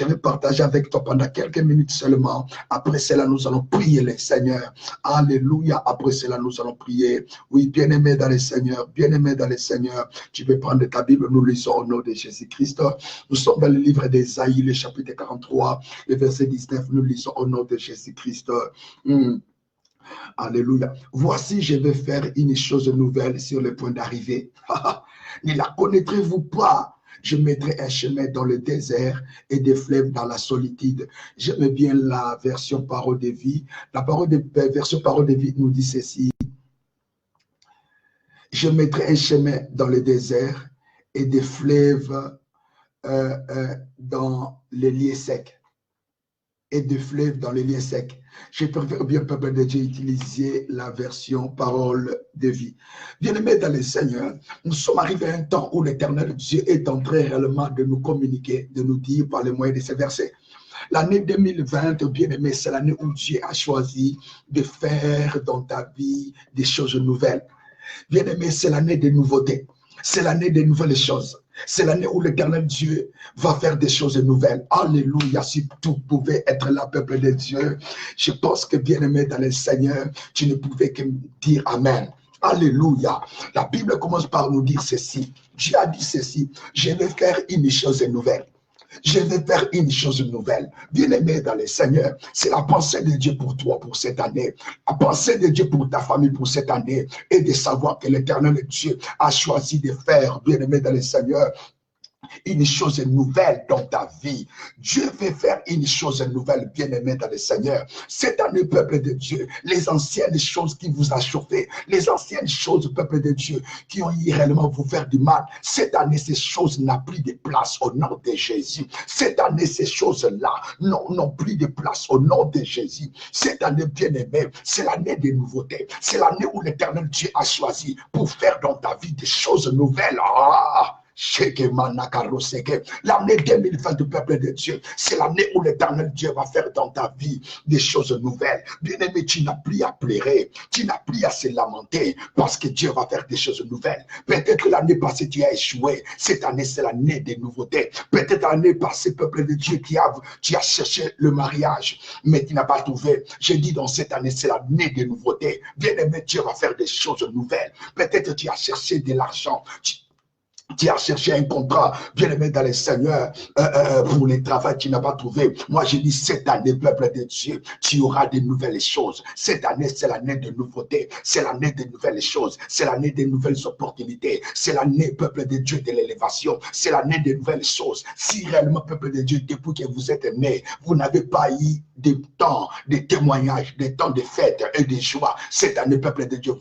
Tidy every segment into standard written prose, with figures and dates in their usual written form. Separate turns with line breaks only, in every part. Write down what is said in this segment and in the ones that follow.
Je vais partager avec toi pendant quelques minutes seulement. Après cela, nous allons prier le Seigneur. Alléluia. Après cela, nous allons prier. Oui, bien-aimé dans le Seigneur, bien-aimé dans le Seigneur, tu peux prendre ta Bible, nous lisons au nom de Jésus-Christ. Nous sommes dans le livre d'Ésaïe, le chapitre 43, le verset 19, nous lisons au nom de Jésus-Christ. Alléluia. Voici, je vais faire une chose nouvelle sur le point d'arriver. Ne la connaîtrez-vous pas? Je mettrai un chemin dans le désert et des fleuves dans la solitude. J'aime bien la version parole de vie. La version parole de vie nous dit ceci. Je mettrai un chemin dans le désert et des fleuves dans les lieux secs. Et des fleuves dans les lieux secs. Je préfère bien, peuple de Dieu, utiliser la version parole de vie. Bien-aimés dans le Seigneur, nous sommes arrivés à un temps où l'Éternel Dieu est en train réellement de nous communiquer, de nous dire par le moyen de ces versets. L'année 2020, bien-aimé, c'est l'année où Dieu a choisi de faire dans ta vie des choses nouvelles. Bien-aimé, c'est l'année des nouveautés. C'est l'année des nouvelles choses. C'est l'année où l'Éternel Dieu va faire des choses nouvelles. Alléluia. Si tout pouvait être là, peuple de Dieu, je pense que bien-aimé dans le Seigneur, tu ne pouvais que dire Amen. Alléluia. La Bible commence par nous dire ceci. Dieu a dit ceci. Je vais faire une chose nouvelle. Je vais faire une chose nouvelle. Bien-aimé dans le Seigneur, c'est la pensée de Dieu pour toi, pour cette année. La pensée de Dieu pour ta famille, pour cette année. Et de savoir que l'Éternel Dieu a choisi de faire, bien-aimé dans le Seigneur, une chose nouvelle dans ta vie. Dieu veut faire une chose nouvelle, bien-aimé dans le Seigneur. Cette année, peuple de Dieu, les anciennes choses qui vous ont chauffé, les anciennes choses, peuple de Dieu, qui ont réellement vous faire du mal, cette année, ces choses n'ont plus de place au nom de Jésus. Cette année, ces choses-là n'ont plus de place au nom de Jésus. Cette année, bien-aimé, c'est l'année des nouveautés. C'est l'année où l'Éternel Dieu a choisi pour faire dans ta vie des choses nouvelles. L'année 2020 du peuple de Dieu, c'est l'année où l'Éternel Dieu va faire dans ta vie des choses nouvelles. Bien-aimé, tu n'as plus à pleurer, tu n'as plus à se lamenter parce que Dieu va faire des choses nouvelles. Peut-être l'année passée, tu as échoué. Cette année, c'est l'année des nouveautés. Peut-être l'année passée, peuple de Dieu, tu as cherché le mariage, mais tu n'as pas trouvé. Je dis dans cette année, c'est l'année des nouveautés. Bien-aimé, Dieu va faire des choses nouvelles. Peut-être tu as cherché de l'argent. Tu as cherché un contrat, bien-aimé dans le Seigneur, pour le travail, tu n'as pas trouvé. Moi, je dis, cette année, peuple de Dieu, tu auras de nouvelles choses. Cette année, c'est l'année de nouveautés. C'est l'année de nouvelles choses. C'est l'année de nouvelles opportunités. C'est l'année, peuple de Dieu, de l'élévation. C'est l'année de nouvelles choses. Si réellement, peuple de Dieu, depuis que vous êtes né, vous n'avez pas eu de temps, de témoignages, de temps de fêtes et de joie, cette année, peuple de Dieu,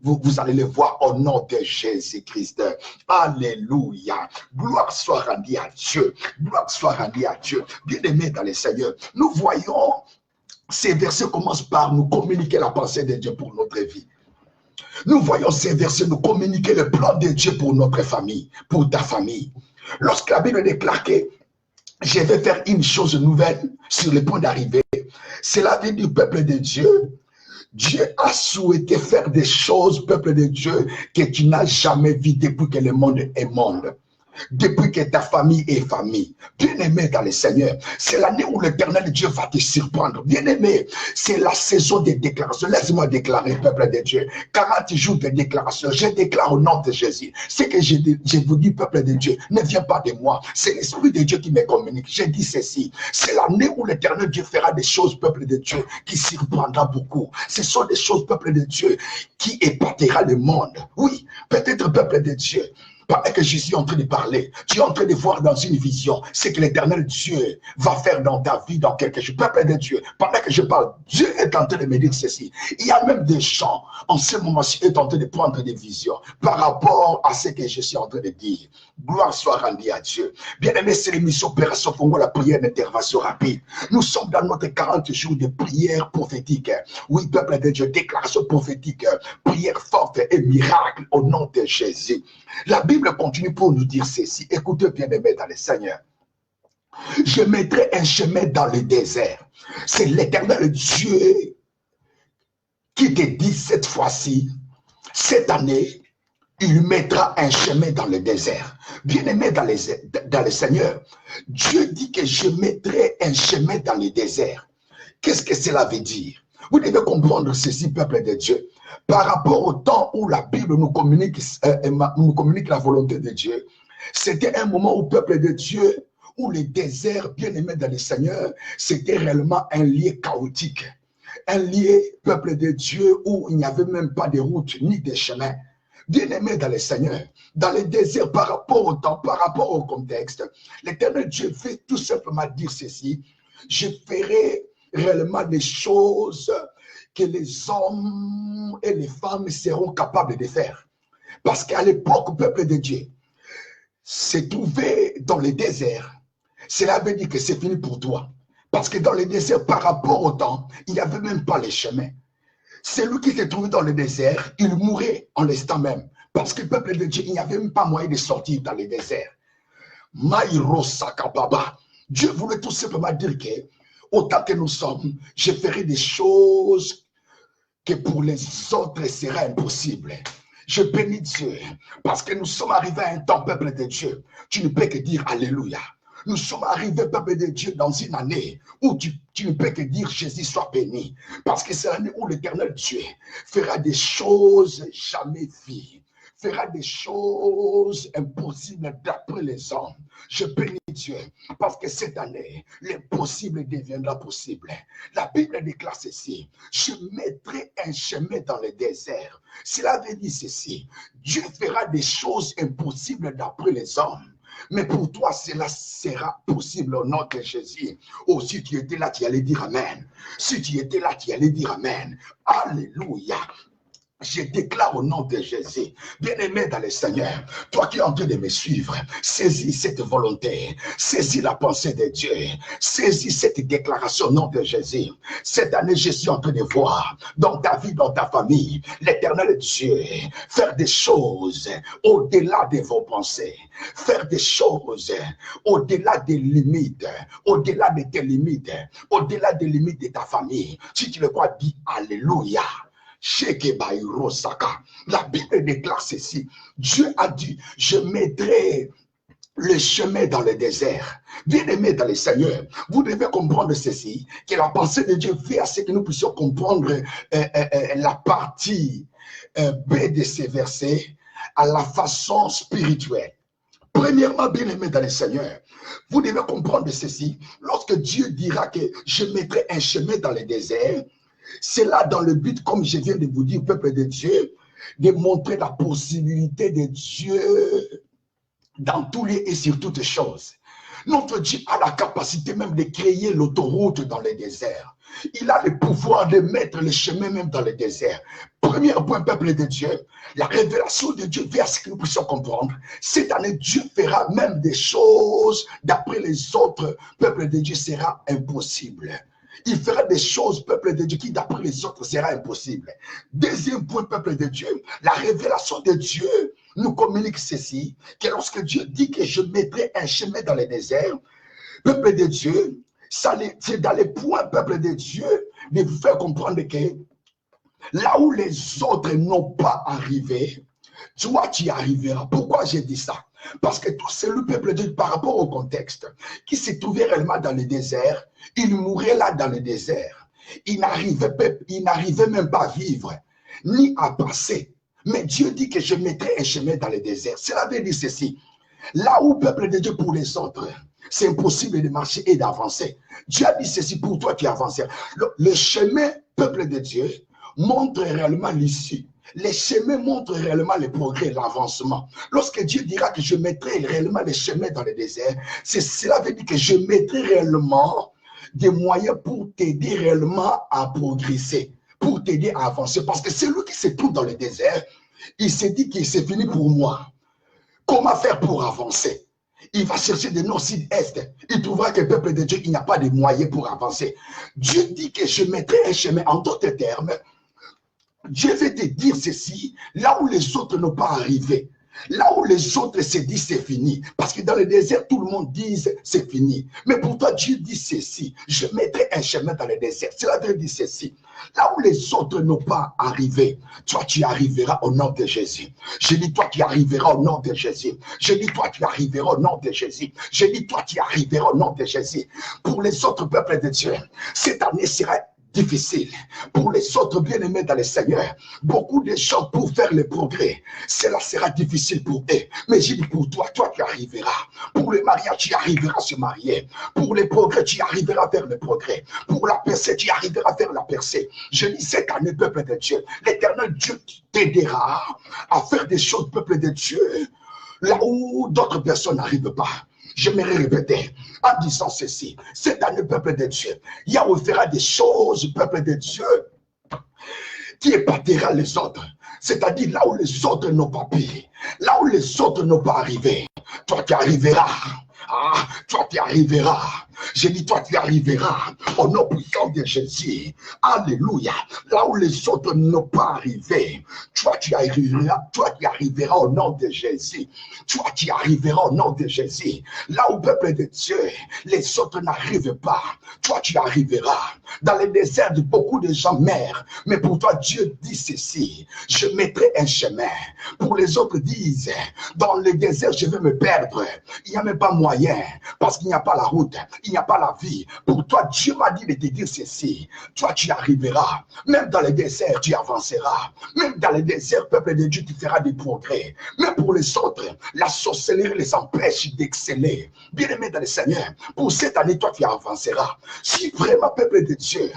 vous allez le voir au nom de Jésus-Christ. Alléluia. Gloire soit rendue à Dieu. Gloire soit rendue à Dieu. Bien-aimés dans le Seigneur, nous voyons, ces versets commencent par nous communiquer la pensée de Dieu pour notre vie. Nous voyons ces versets nous communiquer le plan de Dieu pour notre famille, pour ta famille. Lorsque la Bible déclare que je vais faire une chose nouvelle sur le point d'arriver, c'est la vie du peuple de Dieu. Dieu a souhaité faire des choses, peuple de Dieu, que tu n'as jamais vu depuis que le monde est monde. Depuis que ta famille est famille. Bien-aimé dans le Seigneur, c'est l'année où l'Éternel Dieu va te surprendre. Bien-aimé, c'est la saison des déclarations. Laisse-moi déclarer, peuple de Dieu. 40 jours de déclaration. Je déclare au nom de Jésus. Ce que je vous dis, peuple de Dieu, ne vient pas de moi. C'est l'Esprit de Dieu qui me communique. Je dis ceci. C'est l'année où l'Éternel Dieu fera des choses, peuple de Dieu, qui surprendra beaucoup. Ce sont des choses, peuple de Dieu, qui épatera le monde. Oui, peut-être, peuple de Dieu, pendant que je suis en train de parler, tu es en train de voir dans une vision ce que l'Éternel Dieu va faire dans ta vie, dans quelque chose. Peuple de Dieu, pendant que je parle, Dieu est en train de me dire ceci. Il y a même des gens, en ce moment-ci, qui sont en train de prendre des visions par rapport à ce que je suis en train de dire. Gloire soit rendue à Dieu. Bien-aimé, c'est l'émission Opération Congo, la prière d'intervention rapide. Nous sommes dans notre 40 jours de prière prophétique. Oui, peuple de Dieu, déclaration prophétique, prière forte et miracle au nom de Jésus. La Bible continue pour nous dire ceci. Écoutez, bien-aimés dans le Seigneur. Je mettrai un chemin dans le désert. C'est l'Éternel Dieu qui te dit cette fois-ci, cette année, il mettra un chemin dans le désert. Bien-aimé dans le Seigneur, Dieu dit que je mettrai un chemin dans le désert. Qu'est-ce que cela veut dire? Vous devez comprendre ceci, peuple de Dieu. Par rapport au temps où la Bible nous communique la volonté de Dieu, c'était un moment où, peuple de Dieu, où le désert, bien-aimé dans le Seigneur, c'était réellement un lieu chaotique. Un lieu, peuple de Dieu, où il n'y avait même pas de route ni de chemin. Bien-aimé dans le Seigneur, dans le désert, par rapport au temps, par rapport au contexte, l'Éternel Dieu fait tout simplement dire ceci: je ferai réellement des choses que les hommes et les femmes seront capables de faire. Parce qu'à l'époque, peuple de Dieu se trouvait dans le désert. Cela veut dire que c'est fini pour toi. Parce que dans le désert, par rapport au temps, il n'y avait même pas les chemins. Celui qui se trouvait dans le désert, il mourait en l'instant même. Parce que le peuple de Dieu, il n'y avait même pas moyen de sortir dans le désert. Maïro Sakababa. Dieu voulait tout simplement dire que, autant que nous sommes, je ferai des choses que pour les autres sera impossible. Je bénis Dieu, parce que nous sommes arrivés à un temps, peuple de Dieu. Tu ne peux que dire Alléluia. Nous sommes arrivés, peuple de Dieu, dans une année où tu ne peux que dire Jésus soit béni. Parce que c'est l'année où l'Éternel Dieu fera des choses jamais vues. Fera des choses impossibles d'après les hommes. Je bénis Dieu, parce que cette année, l'impossible deviendra possible. La Bible déclare ceci: je mettrai un chemin dans le désert. Cela veut dire ceci: Dieu fera des choses impossibles d'après les hommes. Mais pour toi, cela sera possible au nom de Jésus. Oh, si tu étais là, tu allais dire Amen. Si tu étais là, tu allais dire Amen. Alléluia. Je déclare au nom de Jésus, bien-aimé dans le Seigneur, toi qui es en train de me suivre, saisis cette volonté, saisis la pensée de Dieu, saisis cette déclaration au nom de Jésus. Cette année, je suis en train de voir dans ta vie, dans ta famille, l'Éternel Dieu faire des choses au-delà de vos pensées, faire des choses au-delà des limites, au-delà de tes limites, au-delà des limites de ta famille. Si tu le crois, dis Alléluia. La Bible déclare ceci: Dieu a dit, je mettrai le chemin dans le désert. Bien-aimés dans le Seigneur, vous devez comprendre ceci, que la pensée de Dieu fait à ce que nous puissions comprendre la partie B de ces versets à la façon spirituelle. Premièrement, bien-aimés dans le Seigneur, vous devez comprendre ceci: lorsque Dieu dira que je mettrai un chemin dans le désert, c'est là dans le but, comme je viens de vous dire, peuple de Dieu, de montrer la possibilité de Dieu dans tous les et sur toutes choses. Notre Dieu a la capacité même de créer l'autoroute dans le désert. Il a le pouvoir de mettre le chemin même dans le désert. Premier point, peuple de Dieu, la révélation de Dieu vient à ce que nous puissions comprendre. Cette année, Dieu fera même des choses d'après les autres peuples de Dieu sera impossible. Il fera des choses, peuple de Dieu, qui d'après les autres sera impossible. Deuxième point, peuple de Dieu, la révélation de Dieu nous communique ceci, que lorsque Dieu dit que je mettrai un chemin dans le désert, peuple de Dieu, c'est dans les points, peuple de Dieu, de vous faire comprendre que là où les autres n'ont pas arrivé, toi tu y arriveras. Pourquoi j'ai dit ça? Parce que tout c'est le peuple de Dieu par rapport au contexte qui se trouvait réellement dans le désert, il mourait là dans le désert. Il n'arrivait même pas à vivre, ni à passer. Mais Dieu dit que je mettrai un chemin dans le désert. Cela veut dire ceci: là où peuple de Dieu pour les autres, c'est impossible de marcher et d'avancer. Dieu a dit ceci: pour toi qui avances. Le chemin, peuple de Dieu, montre réellement l'issue. Les chemins montrent réellement le progrès, l'avancement. Lorsque Dieu dira que je mettrai réellement les chemins dans le désert, cela veut dire que je mettrai réellement des moyens pour t'aider réellement à progresser, pour t'aider à avancer. Parce que celui qui se trouve dans le désert, il se dit que c'est fini pour moi. Comment faire pour avancer? Il va chercher de nord, sud, est. Il trouvera que le peuple de Dieu, il n'y a pas de moyens pour avancer. Dieu dit que je mettrai un chemin. En d'autres termes, Dieu veut te dire ceci, là où les autres n'ont pas arrivé. Là où les autres se disent c'est fini, parce que dans le désert, tout le monde dit c'est fini. Mais pour toi, Dieu dit ceci, je mettrai un chemin dans le désert. Cela veut dire ceci. Là où les autres n'ont pas arrivé, toi tu arriveras au nom de Jésus. Je dis toi tu arriveras au nom de Jésus. Je dis toi tu arriveras au nom de Jésus. Je dis toi tu arriveras au nom de Jésus. Pour les autres peuples de Dieu, cette année sera difficile. Pour les autres bien-aimés dans le Seigneur, beaucoup de gens pour faire le progrès, cela sera difficile pour eux. Mais je dis pour toi, toi tu arriveras. Pour le mariage, tu arriveras à se marier. Pour les progrès, tu arriveras à faire le progrès. Pour la percée, tu arriveras à faire la percée. Je dis cette année, peuple de Dieu, l'Éternel Dieu t'aidera à faire des choses, peuple de Dieu, là où d'autres personnes n'arrivent pas. J'aimerais répéter en disant ceci. Cette année, peuple de Dieu, Yahweh fera des choses, peuple de Dieu, qui épatera les autres. C'est-à-dire là où les autres n'ont pas pu, là où les autres n'ont pas arrivé, toi tu arriveras. Ah, toi tu arriveras. J'ai dit toi tu arriveras au nom puissant de Jésus. Alléluia. Là où les autres n'ont pas arrivé, toi tu arriveras au nom de Jésus. Toi tu arriveras au nom de Jésus. Là où peuple de Dieu, les autres n'arrivent pas, toi tu arriveras. Dans le désert, beaucoup de gens meurent, mais pour toi Dieu dit ceci, je mettrai un chemin. Pour les autres disent, dans le désert je vais me perdre. Il n'y a même pas moyen, parce qu'il n'y a pas la route, il n'y a pas la vie. Pour toi, Dieu m'a dit de te dire ceci. Toi, tu arriveras. Même dans le désert, tu avanceras. Même dans le désert, peuple de Dieu, tu feras des progrès. Même pour les autres, la sorcellerie les empêche d'exceller. Bien-aimé dans le Seigneur, pour cette année, toi, tu avanceras. Si vraiment, peuple de Dieu,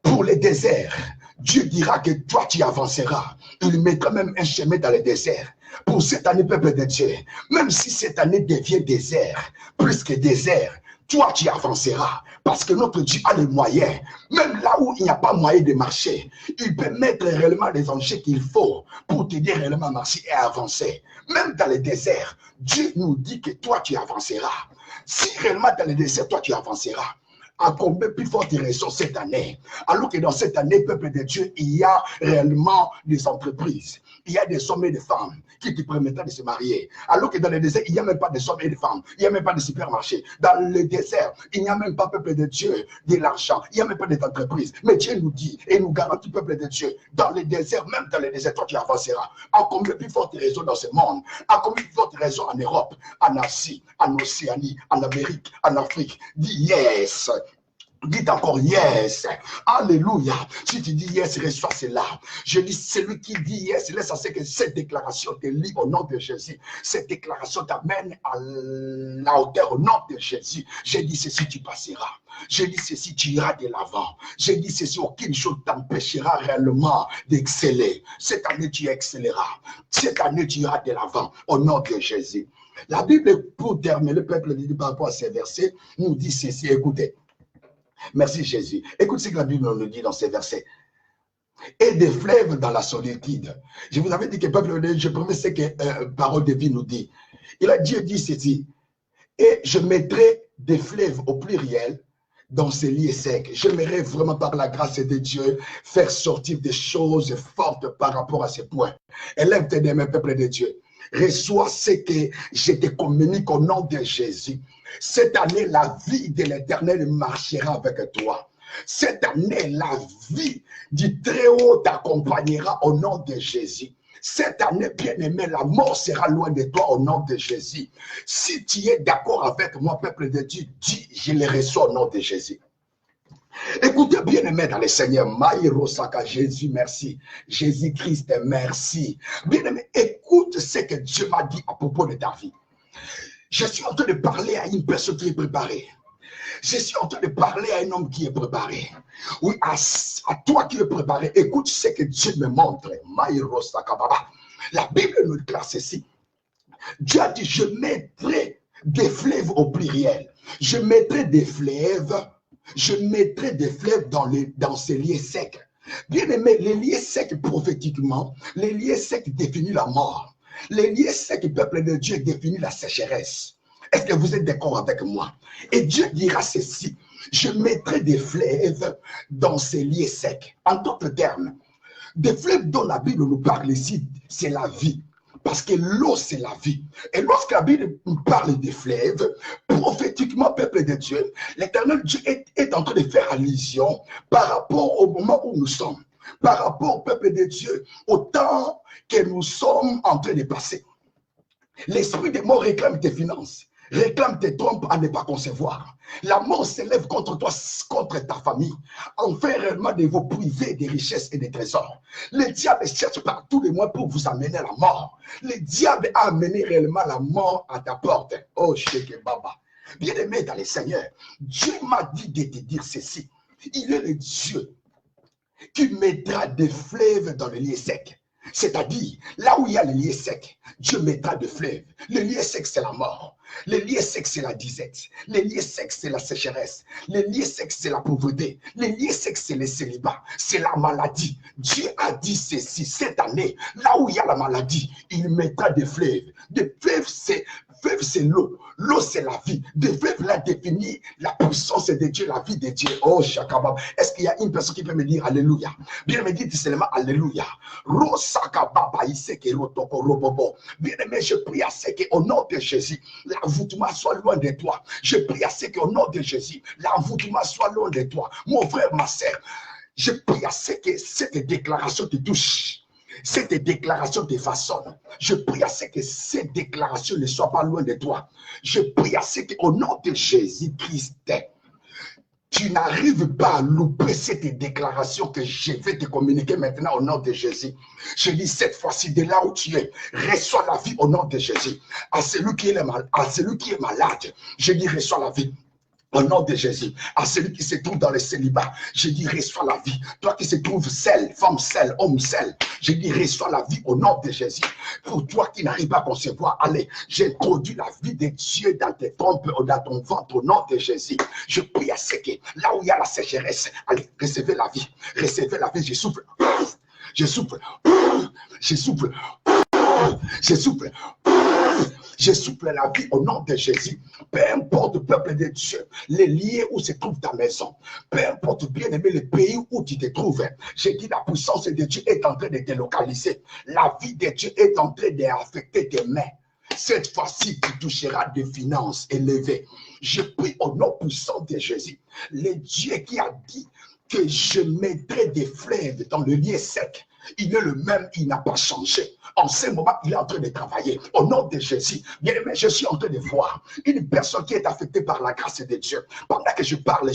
pour les déserts, Dieu dira que toi, tu avanceras. Il mettra même un chemin dans le désert. Pour cette année, peuple de Dieu, même si cette année devient désert, plus que désert, toi tu avanceras, parce que notre Dieu a les moyens, même là où il n'y a pas moyen de marcher, il peut mettre réellement les enjeux qu'il faut pour t'aider réellement à marcher et à avancer. Même dans le désert, Dieu nous dit que toi tu avanceras. Si réellement dans le désert, toi tu avanceras, à combien plus forte raison cette année, alors que dans cette année, peuple de Dieu, il y a réellement des entreprises, il y a des hommes et des femmes qui te permettent de se marier, alors que dans le désert, il n'y a même pas de hommes et de femmes, il n'y a même pas de supermarché. Dans le désert, il n'y a même pas, peuple de Dieu, de l'argent, il n'y a même pas d'entreprise. Mais Dieu nous dit et nous garantit, peuple de Dieu, dans le désert, même dans le désert, toi tu avanceras. À combien plus forte raison dans ce monde, à combien plus forte raison en Europe, en Asie, en Océanie, en Amérique, en Afrique. Dis yes. Dites encore yes. Alléluia. Si tu dis yes, reçois cela. Je dis celui qui dit yes, laisse à ce que cette déclaration te lie au nom de Jésus. Cette déclaration t'amène à la hauteur au nom de Jésus. Je dis ceci, tu passeras. Je dis ceci, tu iras de l'avant. Je dis ceci, aucune chose t'empêchera réellement d'exceller. Cette année, tu excelleras. Cette année, tu iras de l'avant au nom de Jésus. La Bible, pour terminer, le peuple dit par rapport à ces versets, nous dit ceci, écoutez. Merci Jésus. Écoute ce que la Bible nous dit dans ces versets. Et des fleuves dans la solitude. Je vous avais dit que le peuple de Dieu, je promets ce que parole de vie nous dit. Il a Dieu dit ceci. Et je mettrai des fleuves au pluriel dans ces lieux secs. J'aimerais vraiment par la grâce de Dieu faire sortir des choses fortes par rapport à ces points. Élève tes mains, peuple de Dieu. Reçois ce que je te communique au nom de Jésus. Cette année, la vie de l'Éternel marchera avec toi. Cette année, la vie du Très-Haut t'accompagnera au nom de Jésus. Cette année, bien-aimé, la mort sera loin de toi au nom de Jésus. Si tu es d'accord avec moi, peuple de Dieu, dis, je le reçois au nom de Jésus. Écoutez, bien-aimé dans le Seigneur, Maïrosaka, Jésus, merci. Jésus-Christ, merci. Bien-aimé, écoute ce que Dieu m'a dit à propos de ta vie. Je suis en train de parler à une personne qui est préparée. Je suis en train de parler à un homme qui est préparé. Oui, à toi qui es préparé, écoute ce que Dieu me montre. La Bible nous déclare ceci. Dieu a dit, je mettrai des fleuves au pluriel. Je mettrai des fleuves dans ces lieux secs. Bien aimé, les lieux secs prophétiquement, les lieux secs définissent la mort. Les lieux secs, peuple de Dieu, définissent la sécheresse. Est-ce que vous êtes d'accord avec moi? Et Dieu dira ceci, je mettrai des fleuves dans ces lieux secs. En d'autres termes, des fleuves dont la Bible nous parle ici, c'est la vie. Parce que l'eau, c'est la vie. Et lorsque la Bible parle des fleuves, prophétiquement, peuple de Dieu, l'Éternel Dieu est en train de faire allusion par rapport au moment où nous sommes, par rapport au peuple de Dieu, au temps que nous sommes en train de passer. L'esprit des morts réclame tes finances, réclame tes trompes à ne pas concevoir. La mort s'élève contre toi, contre ta famille, en fait réellement de vos privés, des richesses et des trésors. Le diable cherche par tous les moyens pour vous amener à la mort. Le diable a amené réellement la mort à ta porte. Oh, Sheke Baba. Bien-aimé dans le Seigneur, Dieu m'a dit de te dire ceci. Il est le Dieu qui mettra des fleuves dans le lieu sec. C'est-à-dire, là où il y a le lieu sec, Dieu mettra des fleuves. Le lieu sec, c'est la mort. Le lieu sec, c'est la disette. Le lieu sec, c'est la sécheresse. Le lieu sec, c'est la pauvreté. Le lieu sec, c'est le célibat. C'est la maladie. Dieu a dit ceci, cette année, là où il y a la maladie, il mettra des fleuves. Des fleuves, c'est l'eau. L'eau, c'est la vie. Des fleuves, là, définit la puissance de Dieu, la vie de Dieu. Oh, Shakabab. Est-ce qu'il y a une personne qui peut me dire Alléluia? Bien, me dit seulement Alléluia. Bien aimé, je prie à ce qu'au nom de Jésus, l'envoûtement soit loin de toi. Je prie à ce qu'au nom de Jésus, l'envoûtement soit loin de toi. Mon frère, ma sœur, je prie à ce que cette déclaration te touche. Cette déclaration te façonne. Je prie à ce que cette déclaration ne soit pas loin de toi. Je prie à ce qu'au nom de Jésus-Christ, tu n'arrives pas à louper cette déclaration que je vais te communiquer maintenant au nom de Jésus. Je dis cette fois-ci, de là où tu es, reçois la vie au nom de Jésus. À celui qui est malade, je dis reçois la vie. Au nom de Jésus, à celui qui se trouve dans le célibat, je dis reçois la vie. Toi qui se trouves seul, femme seule, homme seul, je dis reçois la vie au nom de Jésus. Pour toi qui n'arrives pas à concevoir, allez, j'introduis la vie de Dieu dans tes trompes, dans ton ventre au nom de Jésus. Je prie à ce que là où il y a la sécheresse, allez, recevez la vie, je souffle, je souffle, je souffle, je souffle. Je souffle la vie au nom de Jésus. Peu importe, peuple de Dieu, les lieux où se trouve ta maison, peu importe, bien aimé, le pays où tu te trouves, je dis la puissance de Dieu est en train de te localiser. La vie de Dieu est en train d'affecter tes mains. Cette fois-ci, tu toucheras des finances élevées. Je prie au nom puissant de Jésus, le Dieu qui a dit que je mettrai des fleuves dans le lieu sec. Il est le même, il n'a pas changé. En ce moment, il est en train de travailler. Au nom de Jésus, bien aimé, je suis en train de voir une personne qui est affectée par la grâce de Dieu. Pendant que je parle.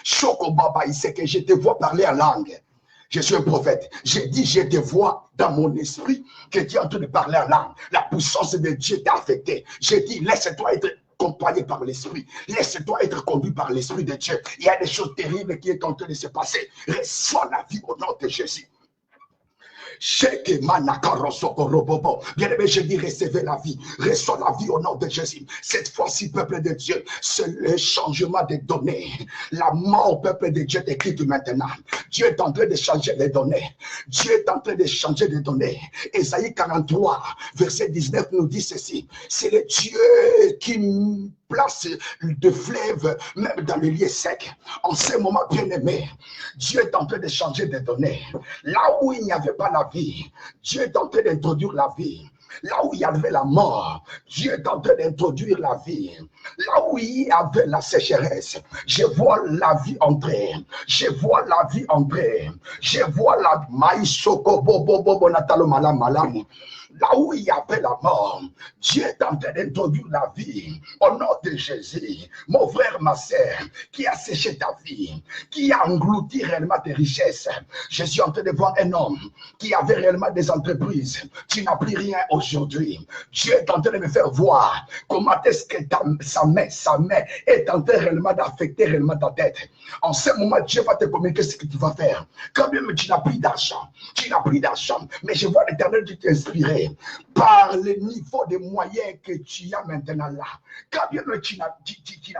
Choko Baba, il sait que je te vois parler en langue. Je suis un prophète. J'ai dit, je te vois dans mon esprit que tu es en train de parler en langue. La puissance de Dieu t'a affecté. J'ai dit, laisse-toi être accompagné par l'esprit. Laisse-toi être conduit par l'esprit de Dieu. Il y a des choses terribles qui sont en train de se passer. Reçois la vie au nom de Jésus. Bien aimé, je dis recevez la vie, reçois la vie au nom de Jésus. Cette fois-ci, peuple de Dieu, c'est le changement des données. La mort, peuple de Dieu, t'équipe maintenant. Dieu est en train de changer les données. Dieu est en train de changer les données. Ésaïe 43, verset 19 nous dit ceci. C'est le Dieu qui place de fleuves, même dans les lieux secs. En ce moment, bien aimé, Dieu est en train de changer des données. Là où il n'y avait pas la vie, Dieu est en train d'introduire la vie. Là où il y avait la mort, Dieu est en train d'introduire la vie. Là où il y avait la sécheresse, je vois la vie entrer. Je vois la vie entrer. Je vois la maïsoko bobo bobo natalo malam malam. Là où il y avait la mort, Dieu est en train d'introduire la vie. Au nom de Jésus, mon frère, ma sœur, qui a séché ta vie, qui a englouti réellement tes richesses. Je suis en train de voir un homme qui avait réellement des entreprises. Tu n'as plus rien aujourd'hui. Dieu est en train de me faire voir comment est-ce que sa main est en train réellement d'affecter réellement ta tête. En ce moment, Dieu va te communiquer ce que tu vas faire. Quand même, tu n'as plus d'argent. Mais je vois l'Éternel t'inspirer par le niveau de moyens que tu as maintenant là. Quand bien tu n'as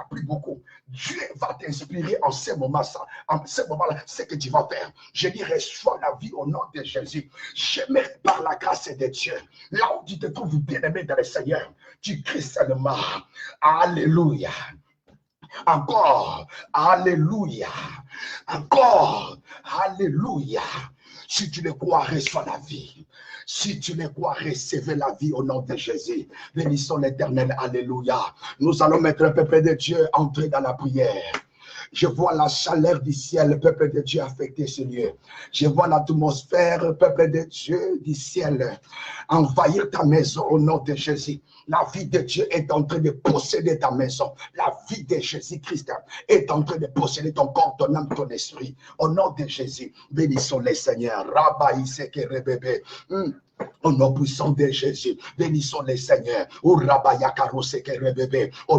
plus beaucoup, Dieu va t'inspirer en ce moment-là, ce que tu vas faire. Je dis, reçois la vie au nom de Jésus. J'aimerais par la grâce de Dieu, là où tu te trouves bien aimé dans le Seigneur, tu cries seulement, Alléluia. Encore, Alléluia. Encore, Alléluia. Si tu le crois, reçois la vie. Si tu les crois, recevez la vie au nom de Jésus. Bénissons l'Éternel. Alléluia. Nous allons mettre le peuple de Dieu entrer dans la prière. Je vois la chaleur du ciel, le peuple de Dieu affecter ce lieu. Je vois l'atmosphère, peuple de Dieu du ciel, envahir ta maison au nom de Jésus. La vie de Dieu est en train de posséder ta maison. La vie de Jésus-Christ est en train de posséder ton corps, ton âme, ton esprit. Au nom de Jésus, bénissons les Seigneurs. Rabba Iseke Rebebe. Au nom puissant de Jésus, bénissons les Seigneurs. Au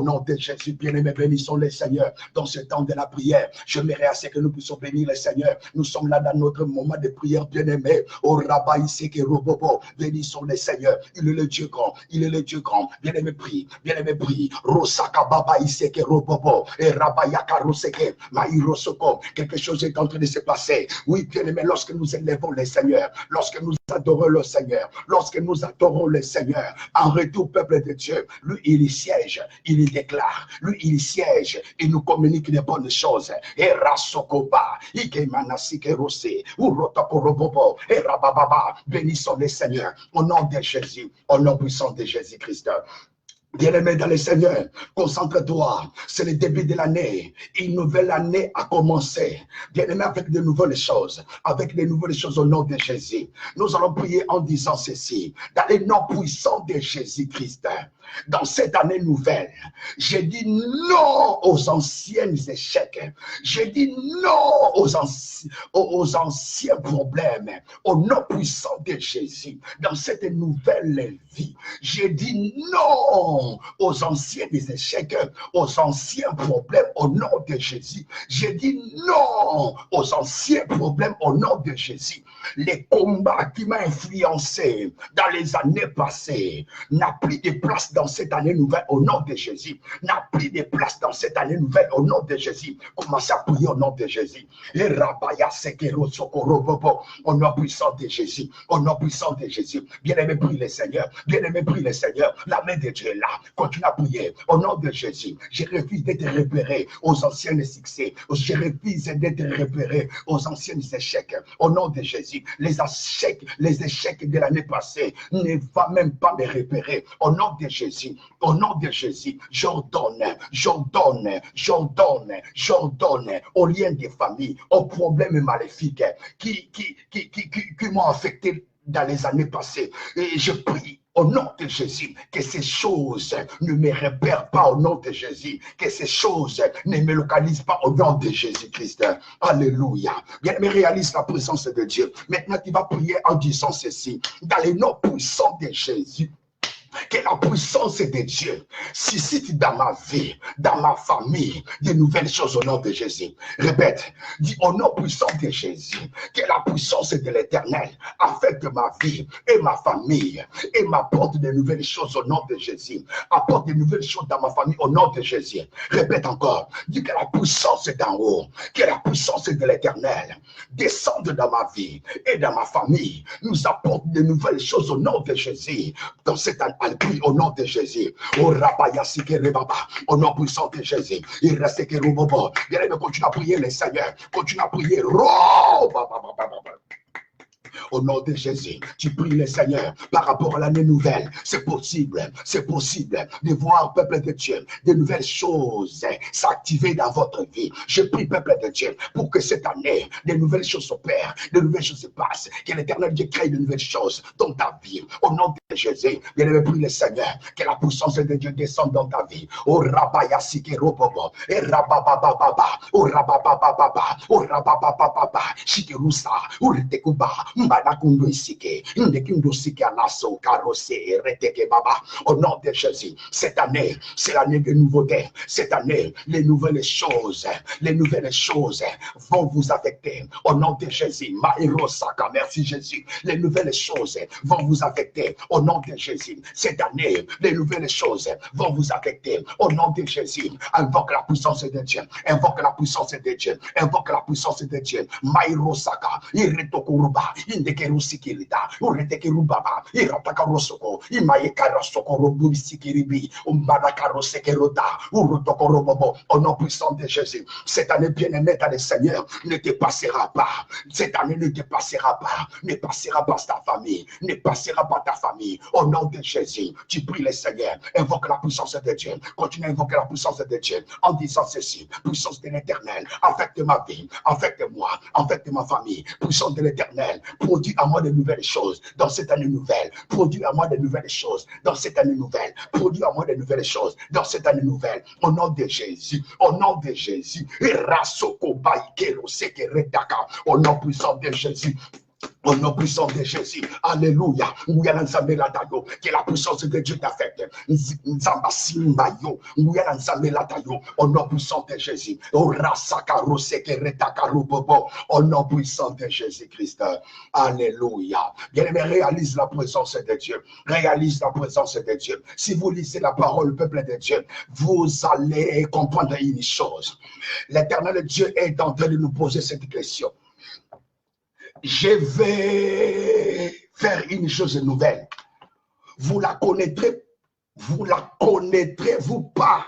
nom de Jésus, bien-aimé, bénissons les Seigneurs. Dans ce temps de la prière, je m'aimerais à ce que nous puissions bénir les Seigneurs. Nous sommes là dans notre moment de prière, bien-aimé. Au bénissons les Seigneurs. Il est le Dieu grand, il est le Dieu grand. Bien-aimé, prie, bien-aimé, prie. Rosaka Baba Iseke Robobo, et Rabayaka Roseke, Maïrosoko. Quelque chose est en train de se passer. Oui, bien-aimé, lorsque nous élevons les Seigneurs, lorsque nous adorons le Seigneur, lorsque nous adorons le Seigneur, en retour, peuple de Dieu, lui, il y siège, il y déclare, lui, il y siège, il nous communique les bonnes choses. Et Rasokoba, Ikemanasike Rose, Urotokorobobo, et Rabababa, bénissons le Seigneur, au nom de Jésus, au nom puissant de Jésus-Christ. Bien-aimé dans le Seigneur, concentre-toi, c'est le début de l'année, une nouvelle année a commencé. Bien-aimé, avec de nouvelles choses, au nom de Jésus. Nous allons prier en disant ceci, dans le nom puissant de Jésus-Christ. Dans cette année nouvelle, j'ai dit non aux anciens échecs. J'ai dit non aux anciens problèmes. Au nom puissant de Jésus, dans cette nouvelle vie, j'ai dit non aux anciens échecs, aux anciens problèmes au nom de Jésus. J'ai dit non aux anciens problèmes au nom de Jésus. Les combats qui m'ont influencé dans les années passées n'a plus de place dans cette année nouvelle au nom de Jésus. N'a plus de place dans cette année nouvelle au nom de Jésus. Commencez à prier au nom de Jésus. Et Rabaya Sekero Sokoro Bobo, au nom puissant de Jésus. Au nom puissant de Jésus. Bien-aimé, prie le Seigneur. Bien-aimé, prie le Seigneur. La main de Dieu est là. Continue à prier. Au nom de Jésus. Je refuse d'être repéré aux anciens succès. Je refuse d'être repéré aux anciens échecs. Au nom de Jésus. Les échecs de l'année passée ne va même pas me repérer. Au nom de Jésus. Au nom de Jésus. J'ordonne aux liens de famille, aux problèmes maléfiques qui m'ont affecté dans les années passées. Et je prie au nom de Jésus, que ces choses ne me repèrent pas au nom de Jésus, que ces choses ne me localisent pas au nom de Jésus-Christ. Alléluia. Bien, mais réalise la présence de Dieu. Maintenant, tu vas prier en disant ceci, dans le nom puissant de Jésus. Que la puissance de Dieu suscite dans ma vie, dans ma famille, de nouvelles choses au nom de Jésus. Répète, dis au nom puissant de Jésus, que la puissance de l'Éternel affecte ma vie et ma famille et m'apporte de nouvelles choses au nom de Jésus. Apporte de nouvelles choses dans ma famille au nom de Jésus. Répète encore, dis que la puissance d'en haut, que la puissance de l'Éternel descende dans ma vie et dans ma famille, nous apporte de nouvelles choses au nom de Jésus. Dans cette année, au nom de Jésus. Au nom puissant de Jésus. Il reste que Robobo. Bien, continue à prier les Seigneurs. Continue à prier. Au nom de Jésus, tu pries le Seigneur par rapport à l'année nouvelle. C'est possible de voir, peuple de Dieu, de nouvelles choses s'activer dans votre vie. Je prie, peuple de Dieu, pour que cette année, de nouvelles choses s'opèrent, de nouvelles choses se passent, que l'Éternel Dieu crée de nouvelles choses dans ta vie. Au nom de Jésus, bien aimé, prie le Seigneur, que la puissance de Dieu descende dans ta vie. Au Rabaya Sikerobobo, et Rababababa, au Rababababa, au Rababababa, Shikerusa, ou Tekuba, au nom de Jésus, cette année, c'est l'année de nouveauté. Cette année, les nouvelles choses vont vous affecter. Au nom de Jésus, Maïrosaka, merci Jésus. Les nouvelles choses vont vous affecter. Au nom de Jésus, cette année, les nouvelles choses vont vous affecter. Au nom de Jésus, invoque la puissance de Dieu. Invoque la puissance de Dieu. Invoque la puissance de Dieu. Maïrosaka, Iretokuruba, Zindekeru Sikirida, Uretekeru Baba, Iratakaro Soko, Imaekara Sokoro Bubisikiribi, Umbadakaro Sekerota, Urotokoro Bobo, au nom puissant de Jésus. Cette année bien-aimée dans le Seigneur ne te passera pas. Cette année ne te passera pas. Ne passera pas ta famille. Ne passera pas ta famille. Au nom de Jésus, tu pries le Seigneur. Invoque la puissance de Dieu. Continue à invoquer la puissance de Dieu en disant ceci. Puissance de l'Éternel, affecte ma vie, affecte moi, affecte ma famille. Puissance de l'Éternel, produis à moi de nouvelles choses dans cette année nouvelle. Produis à moi de nouvelles choses dans cette année nouvelle. Produis à moi de nouvelles choses dans cette année nouvelle. Au nom de Jésus, au nom de Jésus. Au nom puissant de Jésus. Au nom puissant de Jésus, alléluia. Que la puissance de Dieu t'affecte. Au nom puissant de Jésus. Au nom puissant de Jésus-Christ. Alléluia. Bien-aimé, réalise la présence de Dieu. Réalise la présence de Dieu. Si vous lisez la parole, peuple de Dieu, vous allez comprendre une chose. L'Éternel Dieu est en train de nous poser cette question. Je vais faire une chose nouvelle. Vous la connaîtrez, vous pas.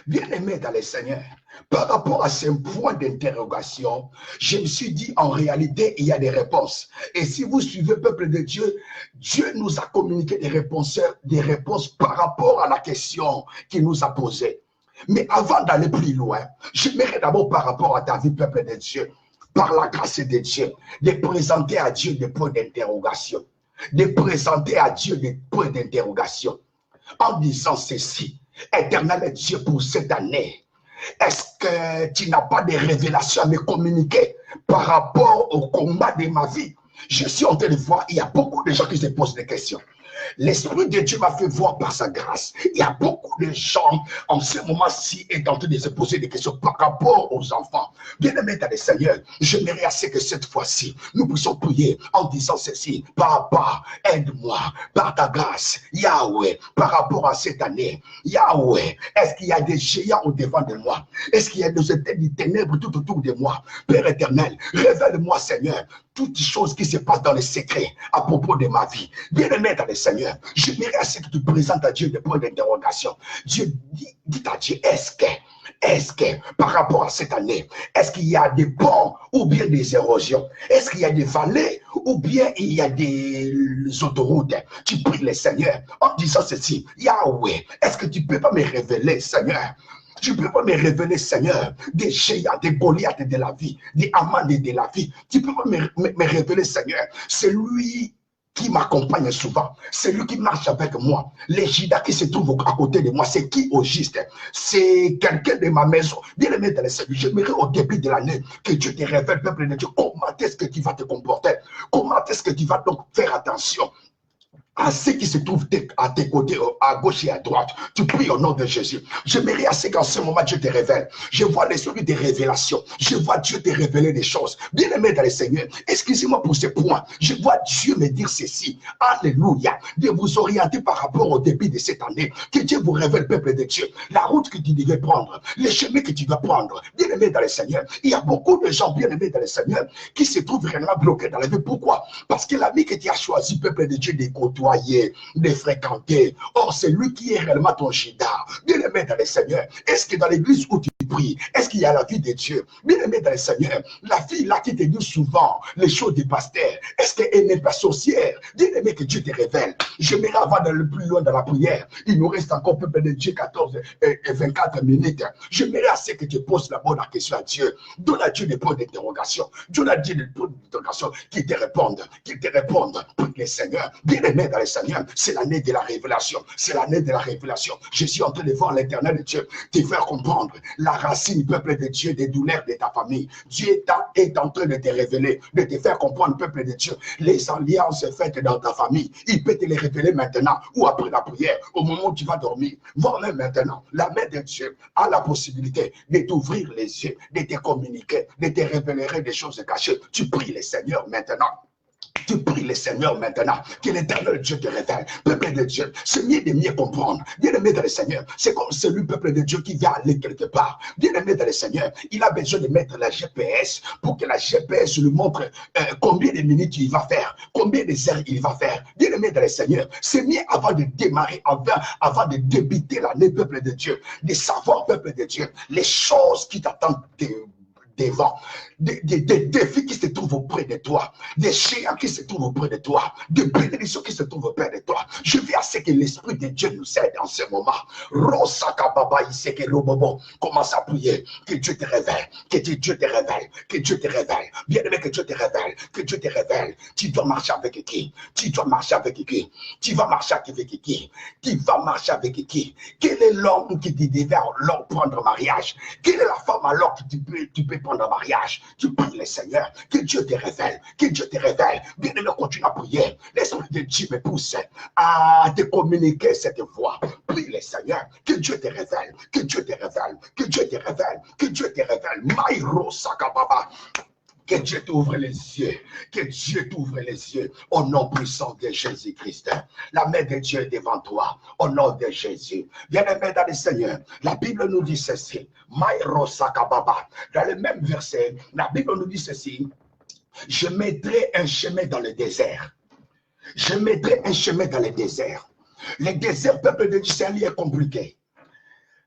Bien-aimé dans le Seigneur, par rapport à ce point d'interrogation, je me suis dit, en réalité, il y a des réponses. Et si vous suivez le peuple de Dieu, Dieu nous a communiqué des réponses par rapport à la question qu'il nous a posée. Mais avant d'aller plus loin, j'aimerais d'abord par rapport à ta vie, peuple de Dieu, par la grâce de Dieu, de présenter à Dieu des points d'interrogation. De présenter à Dieu des points d'interrogation. En disant ceci, Éternel Dieu, pour cette année, est-ce que tu n'as pas de révélations à me communiquer par rapport au combat de ma vie? Je suis en train de voir, il y a beaucoup de gens qui se posent des questions. L'Esprit de Dieu m'a fait voir par sa grâce. Il y a beaucoup de gens en ce moment-ci est en train de se poser des questions par rapport aux enfants. Bien-aimé dans le Seigneur, j'aimerais assez que cette fois-ci, nous puissions prier en disant ceci. Papa, aide-moi par ta grâce, Yahweh, par rapport à cette année. Yahweh, est-ce qu'il y a des géants au devant de moi? Est-ce qu'il y a des ténèbres tout autour de moi? Père éternel, révèle-moi, Seigneur, toutes les choses qui se passent dans les secrets à propos de ma vie. Bien-aimé dans le Seigneur, j'aimerais assez que tu présentes à Dieu des points d'interrogation. Dieu, dit à Dieu, est-ce que, par rapport à cette année, est-ce qu'il y a des ponts ou bien des érosions? Est-ce qu'il y a des vallées ou bien il y a des autoroutes? Tu pries le Seigneur en disant ceci, Yahweh, est-ce que tu peux pas me révéler, Seigneur? Tu peux pas me révéler, Seigneur, des géants, des Goliaths de la vie, des Aman de la vie. Tu peux pas me révéler, Seigneur, c'est lui qui m'accompagne souvent, c'est lui qui marche avec moi. Les Judas qui se trouvent à côté de moi, c'est qui au juste? C'est quelqu'un de ma maison. Bien aimé dans le Seigneur, j'aimerais au début de l'année que Dieu te révèle, peuple de Dieu, comment est-ce que tu vas te comporter? Comment est-ce que tu vas donc faire attention à ceux qui se trouvent à tes côtés, à gauche et à droite? Tu pries au nom de Jésus. J'aimerais assez qu'en ce moment Dieu te révèle. Je vois l'esprit des révélations. Je vois Dieu te révéler des choses. Bien-aimé dans le Seigneur, excusez-moi pour ce point. Je vois Dieu me dire ceci. Alléluia. De vous orienter par rapport au début de cette année. Que Dieu vous révèle, peuple de Dieu, la route que tu devais prendre, les chemins que tu dois prendre. Bien-aimé dans le Seigneur, il y a beaucoup de gens bien-aimés dans le Seigneur qui se trouvent réellement bloqués dans la vie. Pourquoi? Parce que la vie que tu as choisi, peuple de Dieu, de côtoyer, de fréquenter. Or, c'est lui qui est réellement ton Judas. Bien-aimé dans le Seigneur, est-ce que dans l'église où tu pries, est-ce qu'il y a la vie de Dieu? Bien-aimé dans le Seigneur, la fille là qui te dit souvent les choses du pasteur, est-ce qu'elle n'est pas sorcière? Bien-aimé, que Dieu te révèle. J'aimerais avoir le plus loin dans la prière. Il nous reste encore, peuple de Dieu, 14 et 24 minutes. J'aimerais assez que tu poses la bonne question à Dieu. Donne à Dieu des points d'interrogation. Donne à Dieu des points d'interrogation qui te répondent. Qui te répondent. Prie le Seigneur. Bien-aimé dans le Seigneur, c'est l'année de la révélation. C'est l'année de la révélation. Je suis en train de voir l'Éternel Dieu te faire comprendre la racine, peuple de Dieu, des douleurs de ta famille. Dieu est en train de te révéler, de te faire comprendre, peuple de Dieu, les alliances faites dans ta famille. Il peut te les révéler maintenant ou après la prière, au moment où tu vas dormir. Voire même maintenant, la main de Dieu a la possibilité de t'ouvrir les yeux, de te communiquer, de te révéler des choses cachées. Tu pries le Seigneur maintenant. Tu pries le Seigneur maintenant, que l'Éternel Dieu te révèle. Peuple de Dieu, c'est mieux de mieux comprendre. Bien-aimé dans le Seigneur, c'est comme celui, peuple de Dieu, qui va aller quelque part. Bien-aimé dans le Seigneur, il a besoin de mettre la GPS pour que la GPS lui montre combien de minutes il va faire, combien de heures il va faire. Bien-aimé dans le Seigneur, c'est mieux avant de démarrer, avant de débuter l'année, peuple de Dieu, de savoir, peuple de Dieu, les choses qui t'attendent devant, des défis qui se trouvent auprès de toi, des géants qui se trouvent auprès de toi, des bénédictions qui se trouvent auprès de toi. Je veux à ce que l'Esprit de Dieu nous aide en ce moment. Commence à prier, que Dieu te révèle, que Dieu te révèle, que Dieu te révèle. Bien aimé, que Dieu te révèle, que Dieu te révèle. Tu dois marcher avec qui? Tu dois marcher avec qui? Tu vas marcher avec qui? Tu vas marcher avec qui? Quel est l'homme qui te devait alors prendre mariage? Quelle est la femme alors que tu peux prendre mariage? Tu pries le Seigneur, que Dieu te révèle, que Dieu te révèle. Bien aimé, continue à prier. L'Esprit de Dieu me pousse à te communiquer cette voix. Prie le Seigneur, que Dieu te révèle, que Dieu te révèle, que Dieu te révèle, que Dieu te révèle. Maïro Sakababa. Que Dieu t'ouvre les yeux, que Dieu t'ouvre les yeux au nom puissant de Jésus-Christ. La main de Dieu est devant toi, au nom de Jésus. Bien-aimé dans le Seigneur, la Bible nous dit ceci. Maïro Sakababa. Dans le même verset, la Bible nous dit ceci. Je mettrai un chemin dans le désert. Je mettrai un chemin dans le désert. Le désert, peuple de Dieu, c'est un lieu compliqué.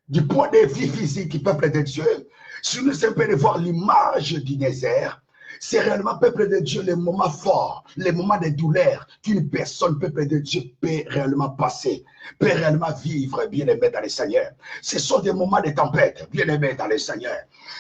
Du point de vue physique, peuple de Dieu, si nous essayons de voir l'image du désert, c'est réellement, peuple de Dieu, les moments forts, les moments de douleur qu'une personne, peuple de Dieu, peut réellement passer, peut réellement vivre, bien-aimé dans le Seigneur. Ce sont des moments de tempête, bien-aimé dans le Seigneur.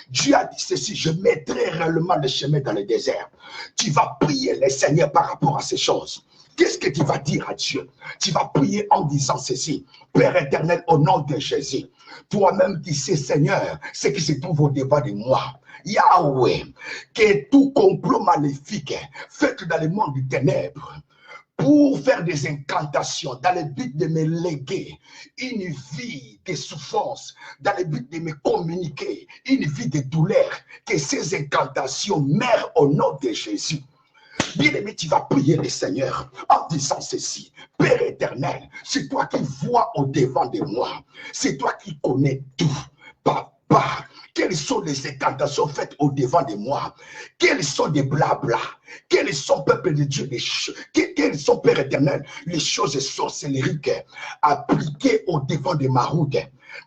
Dieu a dit ceci, je mettrai réellement le chemin dans le désert. Tu vas prier le Seigneur par rapport à ces choses. Qu'est-ce que tu vas dire à Dieu? Tu vas prier en disant ceci. Père éternel, au nom de Jésus, toi-même tu sais, Seigneur, ce qui se trouve au-devant de moi. Yahweh, que tout complot maléfique fait dans le monde des ténèbres pour faire des incantations dans le but de me léguer une vie de souffrance, dans le but de me communiquer une vie de douleur, que ces incantations meurent au nom de Jésus. Bien-aimé, tu vas prier le Seigneur en disant ceci. Père éternel, c'est toi qui vois au-devant de moi. C'est toi qui connais tout. Papa, quelles sont les incantations faites au-devant de moi? Quels sont des blabla? Quels sont, peuple de Dieu, quels sont, Père éternel, les choses sorcelleriques appliquées au-devant de ma route,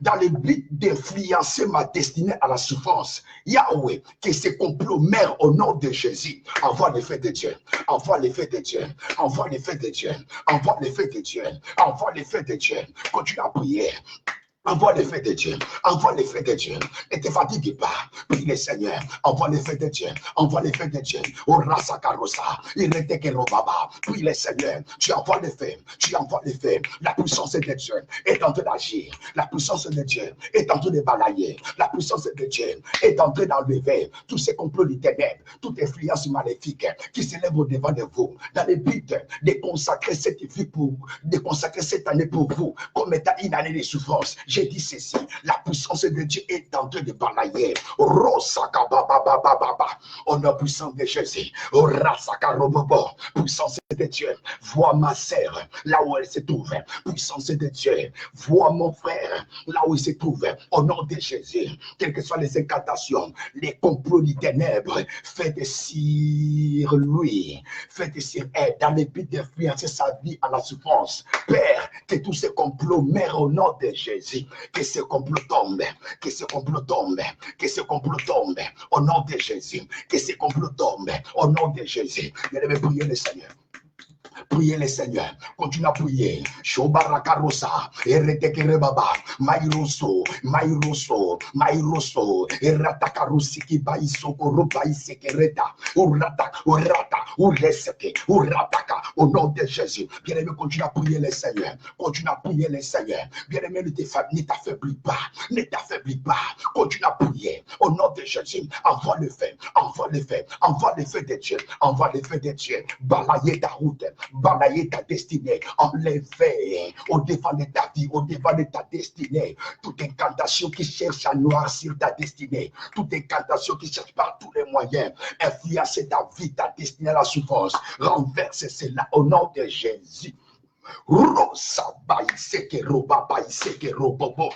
dans le but d'influencer ma destinée à la souffrance? Yahweh, que ces complots meurent au nom de Jésus. Envoie l'effet de Dieu, envoie l'effet de Dieu, envoie l'effet de Dieu, envoie l'effet de Dieu, envoie l'effet de Dieu. Continue à prier. Envoie l'effet de Dieu, envoie l'effet de Dieu. Ne te fatigue pas, prie le Seigneur, envoie l'effet de Dieu, envoie l'effet de Dieu. Au rasa karosa, il était que robaba, prie le Seigneur, tu envoies l'effet, tu envoies l'effet. La puissance de Dieu est en train d'agir, la puissance de Dieu est en train de balayer, la puissance de Dieu est en train d'enlever tous ces complots des ténèbres, toute influence maléfique qui s'élève au-devant de vous, dans le but de consacrer cette vie pour vous, de consacrer cette année pour vous, comme étant une année de souffrance. J'ai dit ceci, la puissance de Dieu est en train de balayer. Au nom puissant de Jésus, puissance de Dieu, vois ma sœur là où elle se trouve. Puissance de Dieu, vois mon frère là où il se trouve. Au nom de Jésus, quelles que soient les incantations, les complots des ténèbres, faites sur lui, faites sur elle, dans le but d'influencer sa vie à la souffrance. Père, que tous ces complots meurent au nom de Jésus. Que ce complot tombe, que ce complot tombe, que ce complot tombe au nom de Jésus, que ce complot tombe au nom de Jésus. Vous devez prier le Seigneur. Priez le Seigneur, continue à prier. Shobarakarosa, Eretekerebaba, Mairoso, Mairoso, Mairoso, Eratakarusi, Baisoko, Rubaisekereta, Urata, Urata, Ureseke, Urataka, au nom de Jésus. Bien-aimé, continue à prier le Seigneur, continue à prier le Seigneur. Bien-aimé, ne t'affaiblis pas, ne t'affaiblis pas. Continue à prier. Au nom de Jésus, envoie le feu, envoie le feu, envoie le feu de Dieu, envoie le feu de Dieu. Balayer ta route, balayer ta destinée, enlever au-devant de ta vie, au-devant de ta destinée. Toute incantation qui cherche à noircir ta destinée, toute incantation qui cherche par tous les moyens, influencer ta vie, ta destinée à la souffrance, renverse cela au nom de Jésus. Rosa baïseke roba baïseke robobo.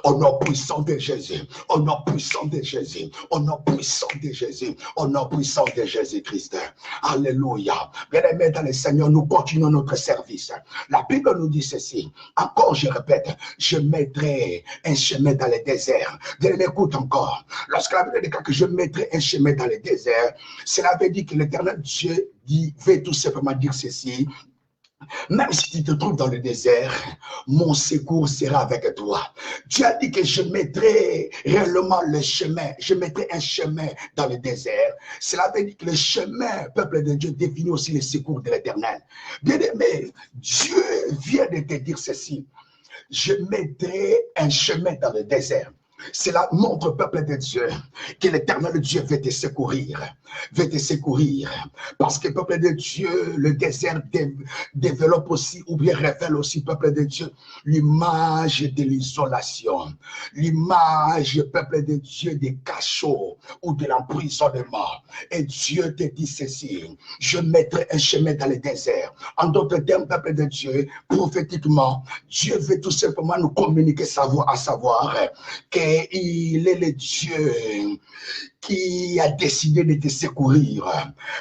Au nom puissant de Jésus, au nom puissant de Jésus, au nom puissant de Jésus, au nom puissant de Jésus-Christ. Alléluia. Bien-aimés dans le Seigneur, nous continuons notre service. La Bible nous dit ceci. Encore, je répète, je mettrai un chemin dans le désert. Bien-aimés, écoute encore. Lorsque la Bible dit que je mettrai un chemin dans le désert, cela veut dire que l'Éternel Dieu veut tout simplement dire ceci. Même si tu te trouves dans le désert, mon secours sera avec toi. Dieu a dit que je mettrai réellement le chemin. Je mettrai un chemin dans le désert. Cela veut dire que le chemin, peuple de Dieu, définit aussi le secours de l'Éternel. Bien-aimé, Dieu vient de te dire ceci. Je mettrai un chemin dans le désert. Cela montre, peuple de Dieu, que l'Éternel Dieu veut te secourir. Veut te secourir. Parce que, peuple de Dieu, le désert développe aussi, ou bien révèle aussi, peuple de Dieu, l'image de l'isolation. L'image, peuple de Dieu, des cachots ou de l'emprisonnement. Et Dieu te dit ceci. Je mettrai un chemin dans le désert. En d'autres termes, peuple de Dieu, prophétiquement, Dieu veut tout simplement nous communiquer à savoir que il est le Dieu qui a décidé de te secourir.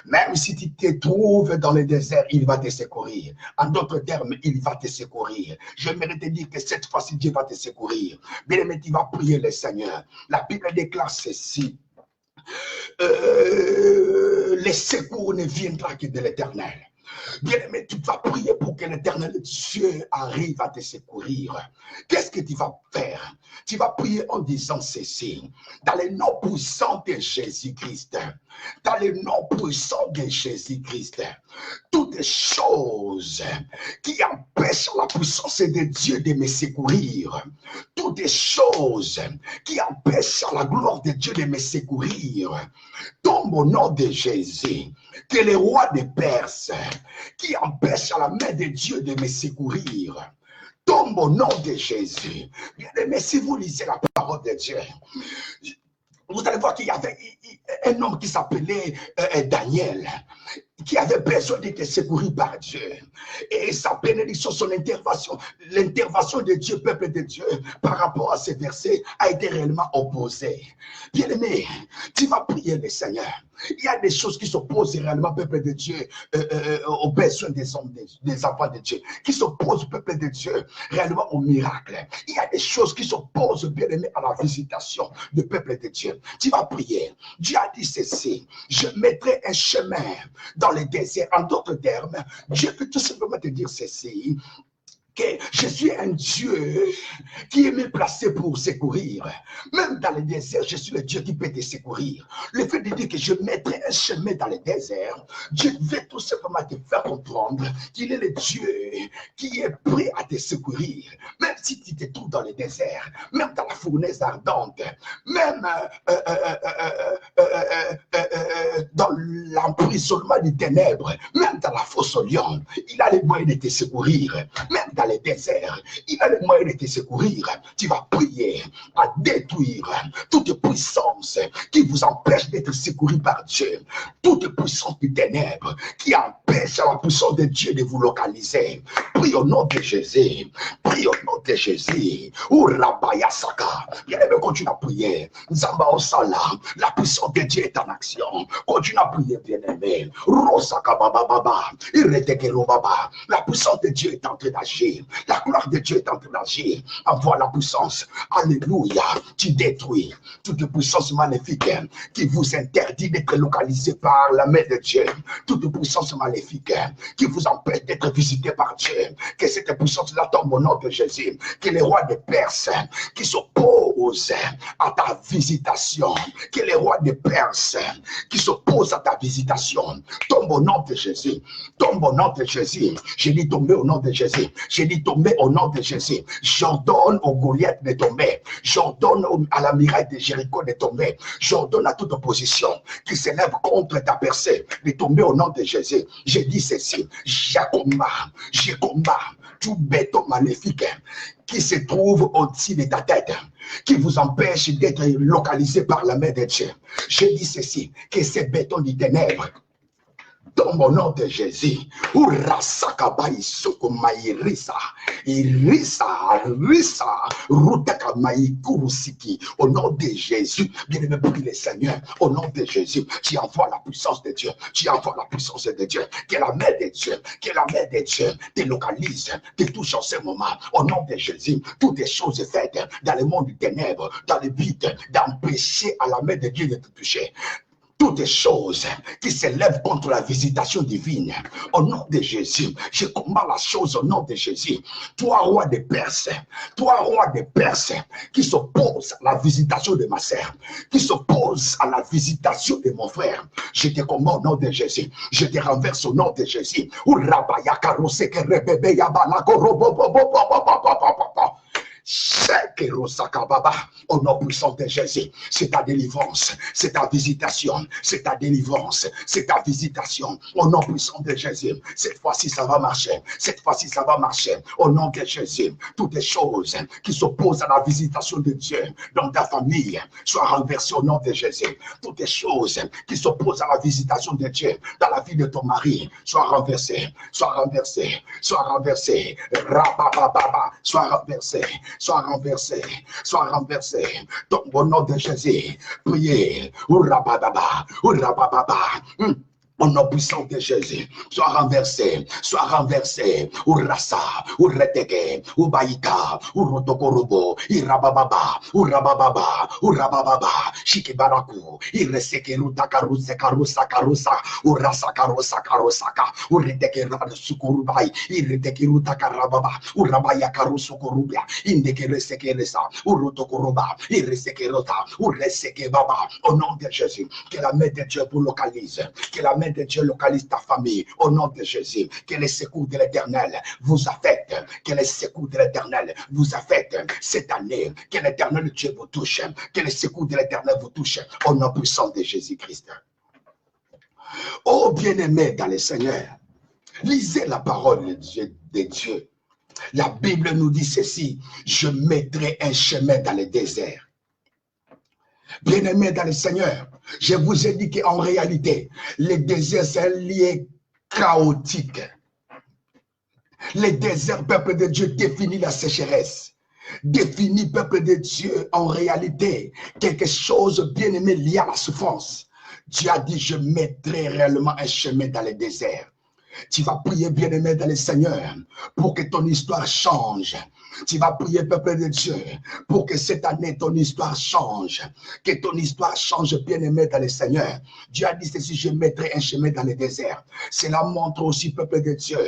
Même si tu te trouves dans le désert, il va te secourir. En d'autres termes, il va te secourir. J'aimerais te dire que cette fois-ci, Dieu va te secourir. Bien aimé, tu vas prier le Seigneur. La Bible déclare ceci. Le secours ne viendra que de l'Éternel. Bien-aimé, tu vas prier pour que l'Éternel Dieu arrive à te secourir. Qu'est-ce que tu vas faire? Tu vas prier en disant ceci. Dans le nom puissant de Jésus-Christ, dans le nom puissant de Jésus-Christ, toutes choses qui empêchent la puissance de Dieu de me secourir, toutes choses qui empêchent la gloire de Dieu de me secourir, tombe au nom de Jésus. Que les rois de Perse qui empêchent la main de Dieu de me secourir, tombe au nom de Jésus. Mais si vous lisez la parole de Dieu, vous allez voir qu'il y avait un homme qui s'appelait Daniel, qui avait besoin d'être secouru par Dieu. Et sa bénédiction, son intervention, l'intervention de Dieu, peuple de Dieu, par rapport à ces versets, a été réellement opposée. Bien-aimé, tu vas prier le Seigneur. Il y a des choses qui s'opposent réellement, peuple de Dieu, aux besoins des hommes, des enfants de Dieu, qui s'opposent, peuple de Dieu, réellement au miracle. Il y a des choses qui s'opposent, bien-aimé, à la visitation du peuple de Dieu. Tu vas prier. Dieu a dit ceci, je mettrai un chemin dans le désert. En d'autres termes, Dieu peut tout simplement te dire ceci, que je suis un Dieu qui est mieux placé pour secourir. Même dans le désert, je suis le Dieu qui peut te secourir. Le fait de dire que je mettrai un chemin dans le désert, Dieu veut tout simplement te faire comprendre qu'il est le Dieu qui est prêt à te secourir. Même si tu te trouves dans le désert, même dans la fournaise ardente, même dans l'emprisonnement des ténèbres, même dans la fosse au lion, il a les moyens de te secourir. Même dans les déserts, il a les moyens de te secourir. Tu vas prier à détruire toute puissance qui vous empêche d'être secouru par Dieu. Toute puissance du ténèbre qui empêche la puissance de Dieu de vous localiser. Prie au nom de Jésus. Prie au nom de Jésus. Urabaya Saka. Bien-aimé, continue à prier. Zamba Osala. La puissance de Dieu est en action. Continue à prier, bien-aimé. Rosaka Baba Baba. Ireteke Baba. La puissance de Dieu est en train d'agir. La gloire de Dieu est en train d'agir. Envoie la puissance. Alléluia. Tu détruis toute puissance maléfique qui vous interdit d'être localisé par la main de Dieu. Toute puissance maléfique qui vous empêche d'être visité par Dieu. Que cette puissance-là tombe au nom de Jésus. Que les rois de Perse qui s'opposent s'oppose à ta visitation, que les rois de Perse qui s'opposent à ta visitation, tombe au nom de Jésus, tombe au nom de Jésus. J'ai dit tomber au nom de Jésus, j'ai dit tomber au nom de Jésus. J'ordonne au Goliath de tomber, j'ordonne à la muraille de Jéricho de tomber, j'ordonne à toute opposition qui s'élève contre ta percée de tomber au nom de Jésus. J'ai dit ceci, j'ai combat tout béton maléfique qui se trouve au-dessus de ta tête, qui vous empêche d'être localisé par la main de Dieu. Je dis ceci, que ces bétons du ténèbre, dans mon nom de Jésus, au nom de Jésus, bien-aimé, prie le Seigneur, au nom de Jésus, tu envoies la puissance de Dieu, tu envoies la puissance de Dieu, que la main de Dieu, que la main de Dieu te localise, te touche en ce moment, au nom de Jésus, toutes les choses faites dans le monde du ténèbre, dans le vide, d'empêcher à la main de Dieu de te toucher. Toutes les choses qui s'élèvent contre la visitation divine, au nom de Jésus, je combats la chose au nom de Jésus. Toi, roi de Perse, qui s'oppose à la visitation de ma sœur, qui s'oppose à la visitation de mon frère, je te combats au nom de Jésus, je te renverse au nom de Jésus. Au nom puissant de Jésus, c'est ta délivrance, c'est ta visitation, c'est ta délivrance, c'est ta visitation. Au nom puissant de Jésus, cette fois-ci ça va marcher, cette fois-ci ça va marcher. Au nom de Jésus, toutes les choses qui s'opposent à la visitation de Dieu dans ta famille soient renversées au nom de Jésus. Toutes les choses qui s'opposent à la visitation de Dieu dans la vie de ton mari soient renversées, soient renversées, soient renversées, soient renversées. Soit renversé, soit renversé. Donc, au nom de Jésus, priez. Ourababa, ourababa. Au nom puissant de Jésus, soit renversé, Urasa, Ureteke, Ubaika, Urotokorobo, Irabababa, Shikibaraku, Iresekeruta Karusa, Urasa Karosaka, Ureteke Sukurubai, Iretekiruta Karababa, Urabaya Karusukurubia, Indekeresekeresa, Urotokoroba, Iresekerota, Uresekebaba, au nom de Jésus, que la main de Dieu vous localise, que la main de Dieu localise ta famille au nom de Jésus, que les secours de l'Éternel vous affectent, que les secours de l'Éternel vous affectent cette année, que l'Éternel Dieu vous touche, que les secours de l'Éternel vous touchent au nom puissant de Jésus-Christ. Oh bien-aimé dans le Seigneur, lisez la parole de Dieu. La Bible nous dit ceci, je mettrai un chemin dans le désert. Bien-aimés dans le Seigneur, je vous ai dit qu'en réalité, le désert, c'est un lieu chaotique. Le désert, peuple de Dieu, définit la sécheresse. Définit, peuple de Dieu, en réalité, quelque chose bien-aimé lié à la souffrance. Dieu a dit, je mettrai réellement un chemin dans le désert. Tu vas prier, bien-aimé dans le Seigneur, pour que ton histoire change. Tu vas prier, peuple de Dieu, pour que cette année, ton histoire change. Que ton histoire change, bien-aimé dans le Seigneur. Dieu a dit ceci, je mettrai un chemin dans le désert. Cela montre aussi, peuple de Dieu,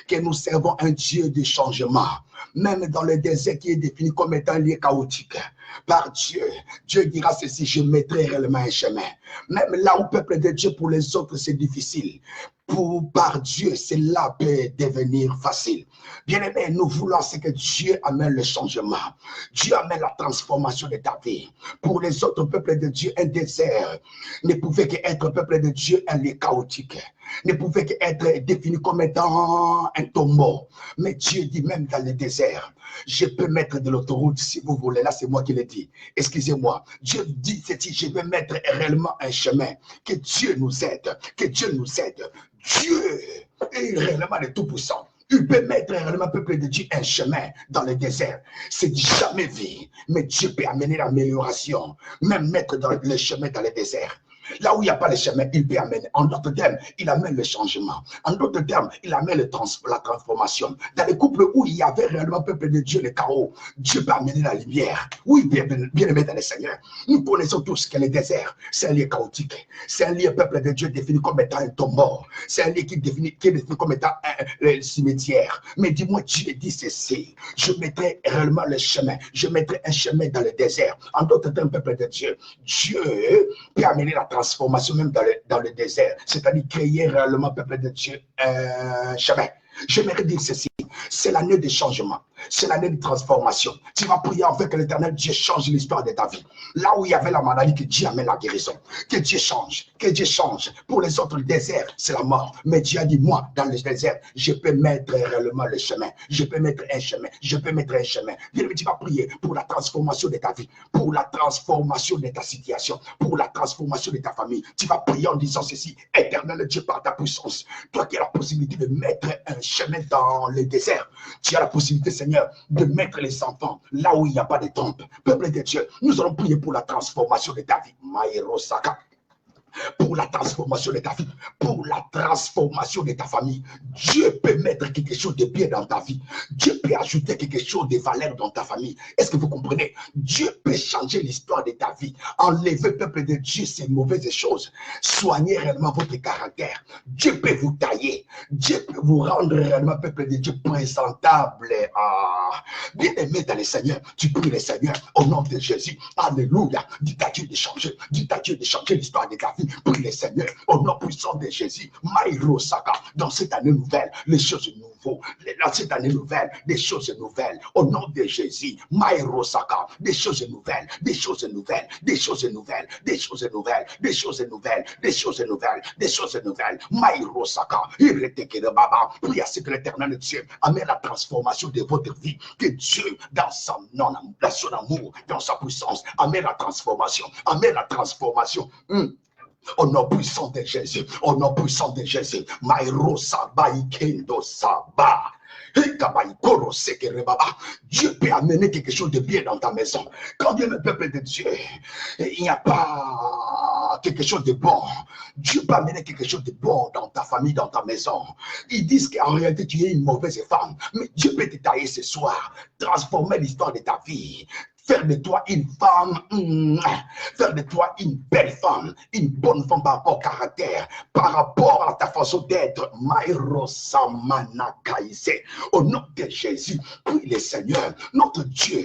que nous servons un Dieu de changement. Même dans le désert qui est défini comme étant un lieu chaotique. Par Dieu, Dieu dira ceci, je mettrai réellement un chemin. Même là où, peuple de Dieu, pour les autres, c'est difficile. Par Dieu, cela peut devenir facile. Bien-aimé, nous voulons ce que Dieu amène le changement. Dieu amène la transformation de ta vie. Pour les autres peuples de Dieu, un désert ne pouvait qu'être, peuple de Dieu, un lieu chaotique. Ne pouvait qu'être défini comme étant un tombeau. Mais Dieu dit même dans le désert, je peux mettre de l'autoroute si vous voulez. Là, c'est moi qui l'ai dit. Excusez-moi. Dieu dit ceci, je vais mettre réellement un chemin. Que Dieu nous aide. Que Dieu nous aide. Dieu est réellement le Tout-Puissant. Il peut mettre réellement, peuple de Dieu, un chemin dans le désert. C'est jamais vu. Mais Dieu peut amener l'amélioration. Même mettre dans le chemin dans le désert. Là où il n'y a pas le chemin, il peut amener. En d'autres termes, il amène le changement. En d'autres termes, il amène la transformation. Dans les couples où il y avait réellement, peuple de Dieu, le chaos, Dieu peut amener la lumière. Oui, bien aimé dans le Seigneur. Nous connaissons tous que le désert, c'est un lieu chaotique. C'est un lieu, peuple de Dieu, défini comme étant un tombeau. C'est un lieu qui est défini comme étant un cimetière. Mais dis-moi, Dieu dit ceci. Je mettrai réellement le chemin. Je mettrai un chemin dans le désert. En d'autres termes, peuple de Dieu, Dieu peut amener la transformation même dans le désert. C'est-à-dire créer réellement, peuple de Dieu, un chemin. J'aimerais dire ceci. C'est l'année de changement. C'est l'année de transformation. Tu vas prier en fait que l'Éternel Dieu change l'histoire de ta vie. Là où il y avait la maladie, que Dieu amène la guérison. Que Dieu change. Que Dieu change. Pour les autres, le désert, c'est la mort. Mais Dieu a dit, moi, dans le désert, je peux mettre réellement le chemin. Je peux mettre un chemin. Je peux mettre un chemin. Bien, tu vas prier pour la transformation de ta vie. Pour la transformation de ta situation. Pour la transformation de ta famille. Tu vas prier en disant ceci. Éternel Dieu, par ta puissance. Toi qui as la possibilité de mettre un chemin dans le désert. Tu as la possibilité, Seigneur, de mettre les enfants là où il n'y a pas de trompe. Peuple de Dieu, nous allons prier pour la transformation de ta vie. Maïrosaka. Pour la transformation de ta vie, pour la transformation de ta famille. Dieu peut mettre quelque chose de bien dans ta vie. Dieu peut ajouter quelque chose de valeur dans ta famille. Est-ce que vous comprenez? Dieu peut changer l'histoire de ta vie. Enlever, peuple de Dieu, ces mauvaises choses. Soigner réellement votre caractère. Dieu peut vous tailler. Dieu peut vous rendre réellement, peuple de Dieu, présentable. Bien aimé dans le Seigneur, tu pries le Seigneur au nom de Jésus. Alléluia. Dis à Dieu de changer. Dis à Dieu de changer l'histoire de ta vie. Prie le Seigneur au nom puissant de Jésus. Maïrosaka, dans cette année nouvelle, les choses nouvelles. Dans cette année nouvelle, des choses nouvelles. Au nom de Jésus, Maïrosaka, des choses nouvelles, des choses nouvelles, des choses nouvelles, des choses nouvelles, des choses nouvelles, des choses nouvelles, des choses nouvelles. Maïrosaka, Baba, prie à ce que l'Éternel Dieu amène la transformation de votre vie. Que Dieu, dans son amour, dans sa puissance, amène la transformation. Amène la transformation. Au nom puissant de Jésus, au nom puissant de Jésus, Maïro Saba Ikendo Saba. Dieu peut amener quelque chose de bien dans ta maison. Quand Dieu est le peuple de Dieu, il n'y a pas quelque chose de bon. Dieu peut amener quelque chose de bon dans ta famille, dans ta maison. Ils disent qu'en réalité, tu es une mauvaise femme. Mais Dieu peut te tailler ce soir, transformer l'histoire de ta vie. Faire de toi une femme, faire de toi une belle femme, une bonne femme par rapport au caractère, par rapport à ta façon d'être. Au nom de Jésus, prie le Seigneur, notre Dieu,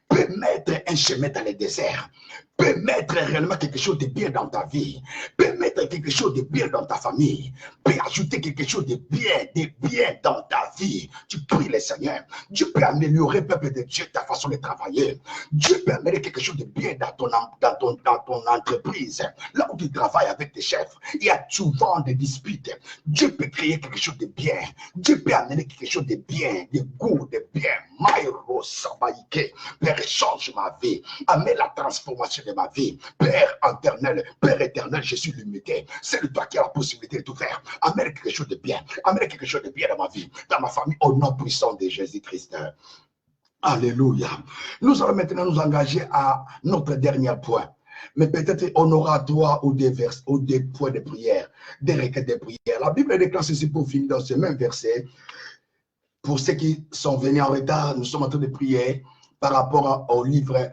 peut mettre un chemin dans le désert, peut mettre réellement quelque chose de bien dans ta vie, peut mettre quelque chose de bien dans ta famille, peut ajouter quelque chose de bien dans ta vie. Tu pries le Seigneur. Dieu peut améliorer, peuple de Dieu, ta façon de travailler. Dieu peut amener quelque chose de bien dans ton entreprise. Là où tu travailles avec tes chefs, il y a souvent des disputes. Dieu peut créer quelque chose de bien. Dieu peut amener quelque chose de bien, de goût, de bien. Maïro Sabaïke. Père, change ma vie. Amène la transformation de ma vie. Père éternel, je suis limité. C'est toi qui as la possibilité de tout faire. Amène quelque chose de bien. Amène quelque chose de bien dans ma vie, dans ma famille, au nom puissant de Jésus-Christ. Alléluia. Nous allons maintenant nous engager à notre dernier point. Mais peut-être on aura droit aux des points de prière, des requêtes de prière. La Bible déclare ceci pour finir dans ce même verset. Pour ceux qui sont venus en retard, nous sommes en train de prier par rapport au livre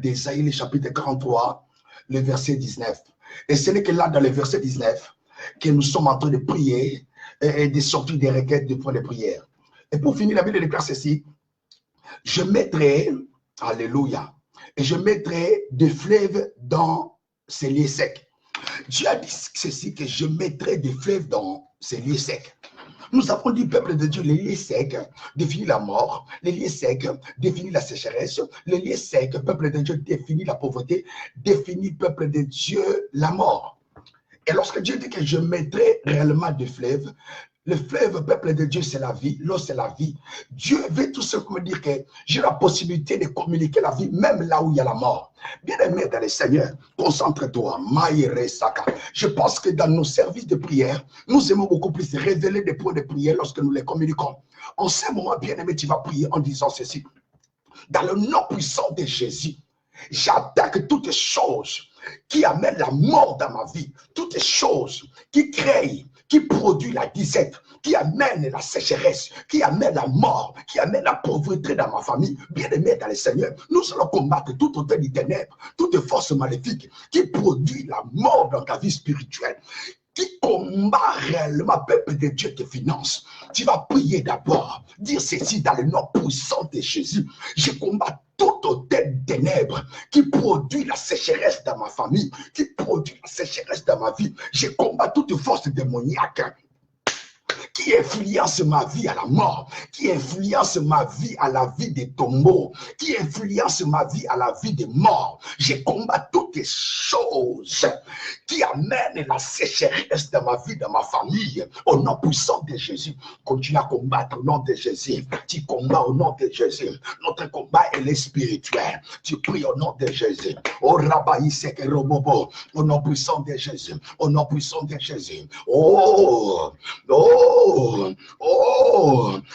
d'Ésaïe, le chapitre 43, le verset 19. Et ce n'est que là, dans le verset 19, que nous sommes en train de prier et de sortir des requêtes de points de prière. Et pour finir, la Bible déclare ceci. Je mettrai, alléluia, et je mettrai des fleuves dans ces lieux secs. Dieu a dit ceci, que je mettrai des fleuves dans ces lieux secs. Nous avons dit, peuple de Dieu, les lieux secs définissent la mort, les lieux secs définissent la sécheresse, les lieux secs, peuple de Dieu, définit la pauvreté, définit, peuple de Dieu, la mort. Et lorsque Dieu dit que je mettrai réellement des fleuves, le fleuve, peuple de Dieu, c'est la vie. L'eau, c'est la vie. Dieu veut tout simplement dire que j'ai la possibilité de communiquer la vie, même là où il y a la mort. Bien-aimé dans le Seigneur, concentre-toi. Je pense que dans nos services de prière, nous aimons beaucoup plus révéler des points de prière lorsque nous les communiquons. En ce moment, bien-aimé, tu vas prier en disant ceci. Dans le nom puissant de Jésus, j'attaque toutes choses qui amène la mort dans ma vie, toutes les choses qui créent, qui produisent la disette, qui amènent la sécheresse, qui amènent la mort, qui amènent la pauvreté dans ma famille, bien-aimés dans le Seigneur, nous allons combattre tout autel des ténèbres, toute force maléfique qui produit la mort dans ta vie spirituelle, qui combat réellement, peuple de Dieu te finance. Tu vas prier d'abord, dire ceci dans le nom puissant de Jésus. Je combats tout autel des ténèbres qui produit la sécheresse dans ma famille, qui produit la sécheresse dans ma vie. Je combats toute force démoniaque qui influence ma vie à la mort, qui influence ma vie à la vie des tombeaux, qui influence ma vie à la vie des morts. Je combats toutes les choses qui amènent la sécheresse dans ma vie, dans ma famille, au nom puissant de Jésus. Continue à combattre au nom de Jésus. Tu combats au nom de Jésus. Notre combat est spirituel. Tu pries au nom de Jésus. Oh Rabbi Seke Robobo, au nom puissant de Jésus. Au nom puissant de Jésus. Oh,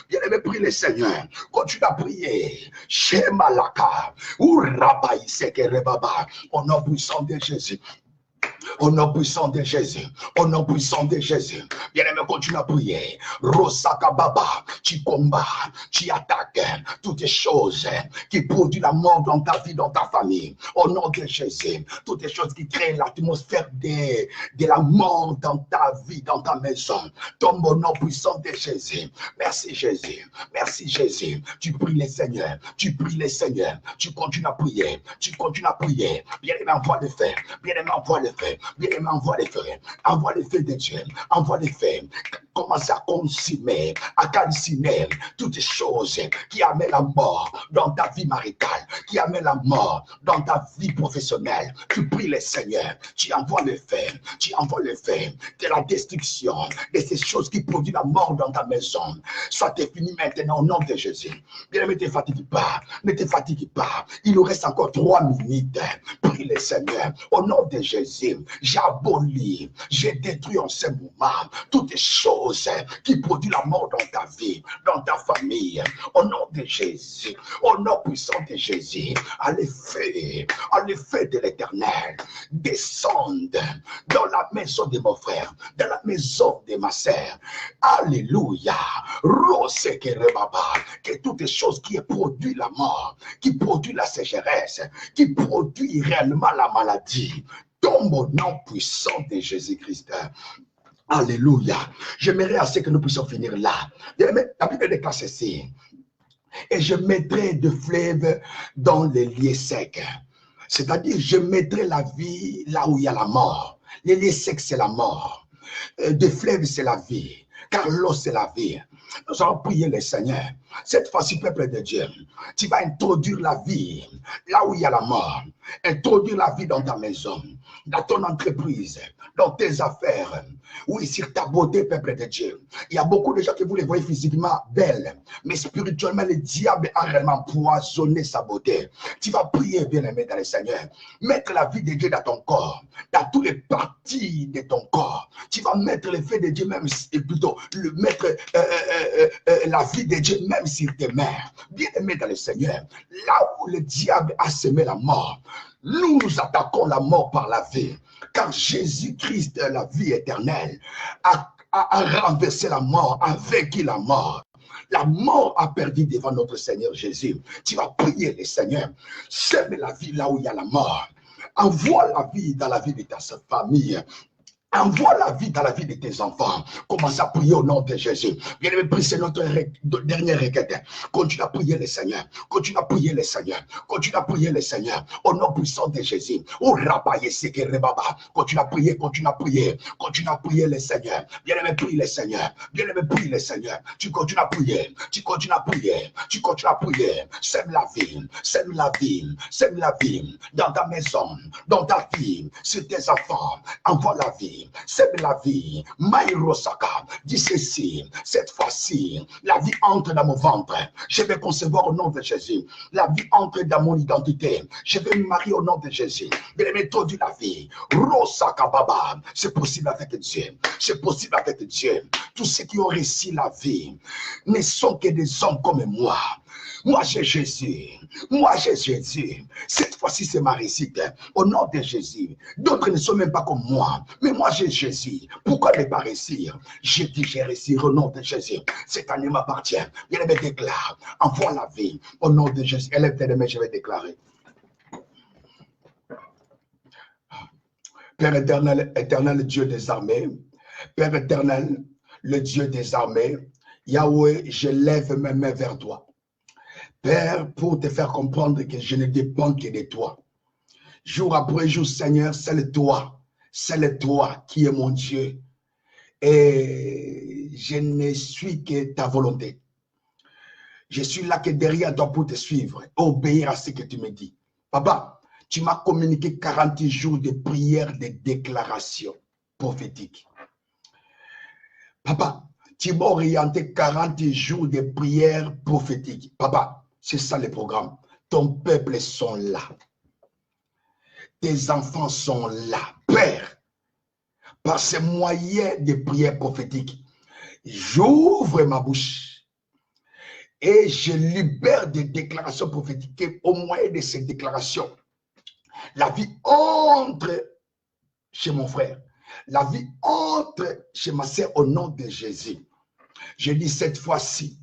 bien-aimé, prie le Seigneur. Continue à prier. Shema Laka, ou Rabbi Seke Rebaba, au nom puissant de Jésus. Au nom puissant de Jésus, au nom puissant de Jésus, bien-aimé, continue à prier. Rosaka Baba, tu combats, tu attaques toutes les choses qui produisent la mort dans ta vie, dans ta famille. Au nom de Jésus, toutes les choses qui créent l'atmosphère de la mort dans ta vie, dans ta maison. Tombe au nom puissant de Jésus. Merci Jésus, merci Jésus. Tu pries le Seigneur, tu pries le Seigneur, tu continues à prier, tu continues à prier. Bien-aimé, envoie le feu, bien-aimé, envoie le feu. Bien-aimé, envoie les feux, envoie les feux de Dieu, envoie les feux. Commence à consumer, à calciner toutes les choses qui amènent la mort dans ta vie maritale, qui amènent la mort dans ta vie professionnelle. Tu pries le Seigneur, tu envoies le feu, tu envoies le feu de la destruction de ces choses qui produisent la mort dans ta maison. Soit fini maintenant au nom de Jésus. Bien-aimé, ne te fatigue pas, ne te fatigue pas. Il nous reste encore 3 minutes. Prie le Seigneur au nom de Jésus. J'abolis, j'ai détruit en ce moment toutes les choses qui produisent la mort dans ta vie, dans ta famille. Au nom de Jésus, au nom puissant de Jésus, à l'effet de l'Éternel, descende dans la maison de mon frère, dans la maison de ma sœur. Alléluia. Que toutes les choses qui produisent la mort, qui produisent la sécheresse, qui produisent réellement la maladie, tombe au nom puissant de Jésus-Christ. Alléluia. J'aimerais assez que nous puissions finir là. La Bible déclare ceci. Et je mettrai de fleuves dans les lieux secs. C'est-à-dire, je mettrai la vie là où il y a la mort. Les lieux secs, c'est la mort. Des fleuves, c'est la vie. Car l'eau, c'est la vie. Nous allons prier le Seigneur. Cette fois-ci, peuple de Dieu, tu vas introduire la vie là où il y a la mort. Introduire la vie dans ta maison, dans ton entreprise, dans tes affaires. Oui, sur ta beauté, peuple de Dieu. Il y a beaucoup de gens qui vous les voyez physiquement belles, mais spirituellement, le diable a réellement poisonné sa beauté. Tu vas prier, bien-aimé, dans le Seigneur. Mettre la vie de Dieu dans ton corps, dans toutes les parties de ton corps. Tu vas mettre le feu de Dieu, même, et plutôt, mettre la vie de Dieu, même sur tes mains. Bien-aimé dans le Seigneur, là où le diable a semé la mort, nous nous attaquons la mort par la vie. Car Jésus-Christ, la vie éternelle, a renversé la mort, a vaincu la mort. La mort a perdu devant notre Seigneur Jésus. Tu vas prier le Seigneur. Sème la vie là où il y a la mort. Envoie la vie dans la vie de ta famille. Envoie la vie dans la vie de tes enfants. Commence à prier au nom de Jésus. Bien-aimé, prie, c'est notre dernière requête. Continue à prier le Seigneur. Continue à prier le Seigneur. Continue à prier le Seigneur. Au nom puissant de Jésus. Oh, Rabbi Seke Rebaba. Continue à prier, continue à prier. Continue à prier le Seigneur. Bien-aimé, prie le Seigneur. Bien-aimé, prie le Seigneur. Tu continues à prier. Tu continues à prier. Tu continues à prier. Sème la vie. Sème la vie. Sème la vie. Dans ta maison. Dans ta vie. Sur tes enfants. Envoie la vie. Sème la vie. Maïrosaka, dis ceci, cette fois-ci, la vie entre dans mon ventre. Je vais concevoir au nom de Jésus. La vie entre dans mon identité. Je vais me marier au nom de Jésus. Je vais m'introduire la vie. Rosaka Baba, c'est possible avec Dieu. C'est possible avec Dieu. Tous ceux qui ont réussi la vie ne sont que des hommes comme moi. Moi, j'ai Jésus. Moi, j'ai Jésus. Cette fois-ci, c'est ma réussite. Au nom de Jésus. D'autres ne sont même pas comme moi. Mais moi, j'ai Jésus. Pourquoi ne pas réussir? J'ai dit, j'ai réussi au nom de Jésus. Cette année m'appartient. Bien aimé, déclare. Envoie la vie. Au nom de Jésus. Élève tes mains, je vais déclarer. Père éternel, éternel Dieu des armées. Père éternel, le Dieu des armées. Yahweh, je lève mes mains vers toi. Père, pour te faire comprendre que je ne dépends que de toi. Jour après jour, Seigneur, c'est toi qui es mon Dieu. Et je ne suis que ta volonté. Je suis là que derrière toi pour te suivre, obéir à ce que tu me dis. Papa, tu m'as communiqué 40 jours de prière, de déclaration prophétique. Papa, tu m'as orienté 40 jours de prière prophétique. Papa, c'est ça le programme. Ton peuple sont là. Tes enfants sont là. Père, par ces moyens de prière prophétique, j'ouvre ma bouche et je libère des déclarations prophétiques. Et au moyen de ces déclarations, la vie entre chez mon frère. La vie entre chez ma sœur au nom de Jésus. Je dis cette fois-ci,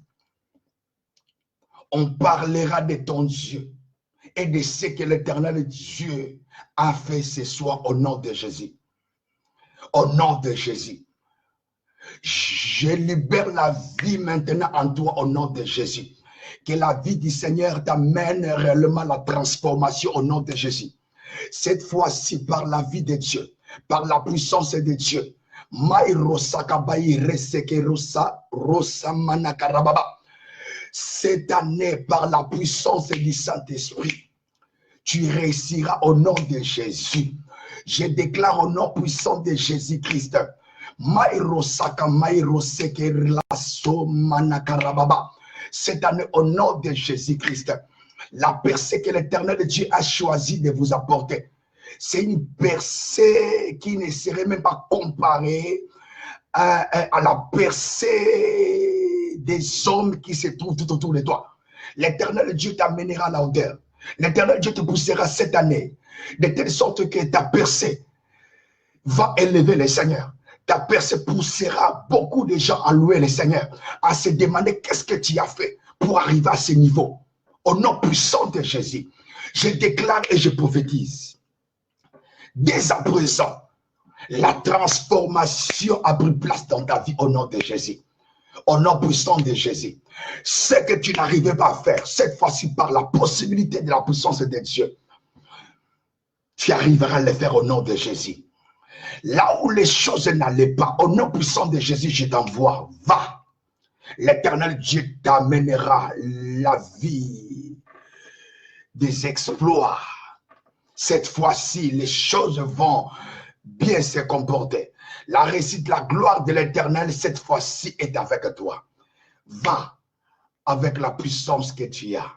on parlera de ton Dieu et de ce que l'Éternel Dieu a fait ce soir au nom de Jésus. Au nom de Jésus. Je libère la vie maintenant en toi au nom de Jésus. Que la vie du Seigneur t'amène réellement la transformation au nom de Jésus. Cette fois-ci, par la vie de Dieu, par la puissance de Dieu, cette année, par la puissance du Saint-Esprit, tu réussiras au nom de Jésus. Je déclare au nom puissant de Jésus-Christ. Cette année, au nom de Jésus-Christ, la percée que l'Éternel Dieu a choisi de vous apporter, c'est une percée qui ne serait même pas comparée à la percée des hommes qui se trouvent tout autour de toi. L'Éternel Dieu t'amènera à la hauteur. L'Éternel Dieu te poussera cette année, de telle sorte que ta percée va élever le Seigneur. Ta percée poussera beaucoup de gens à louer le Seigneur, à se demander qu'est-ce que tu as fait pour arriver à ce niveau. Au nom puissant de Jésus, je déclare et je prophétise. Dès à présent, la transformation a pris place dans ta vie au nom de Jésus. Au nom puissant de Jésus. Ce que tu n'arrivais pas à faire, cette fois-ci par la possibilité de la puissance de Dieu, tu arriveras à le faire au nom de Jésus. Là où les choses n'allaient pas, au nom puissant de Jésus, je t'envoie. Va. L'Éternel Dieu t'amènera la vie des exploits. Cette fois-ci, les choses vont bien se comporter. La réussite, la gloire de l'Éternel, cette fois-ci, est avec toi. Va avec la puissance que tu as.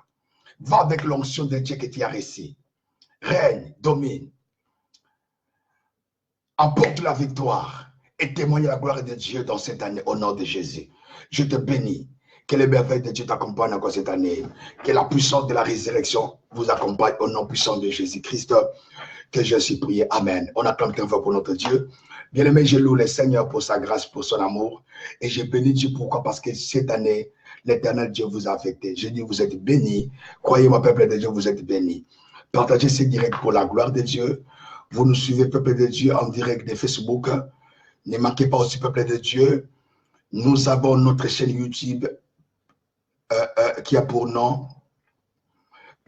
Va avec l'onction de Dieu que tu as réussi. Règne, domine. Emporte la victoire et témoigne la gloire de Dieu dans cette année au nom de Jésus. Je te bénis. Que les merveilles de Dieu t'accompagnent encore cette année. Que la puissance de la résurrection vous accompagne au nom puissant de Jésus-Christ. Que je suis prié. Amen. On acclame très fort pour notre Dieu. Bien-aimé, je loue le Seigneur pour sa grâce, pour son amour. Et je bénis Dieu. Pourquoi? Parce que cette année, l'Éternel Dieu vous a affecté. Je dis, vous êtes bénis. Croyez-moi, peuple de Dieu, vous êtes bénis. Partagez ce direct pour la gloire de Dieu. Vous nous suivez, peuple de Dieu, en direct de Facebook. Ne manquez pas aussi, peuple de Dieu. Nous avons notre chaîne YouTube qui a pour nom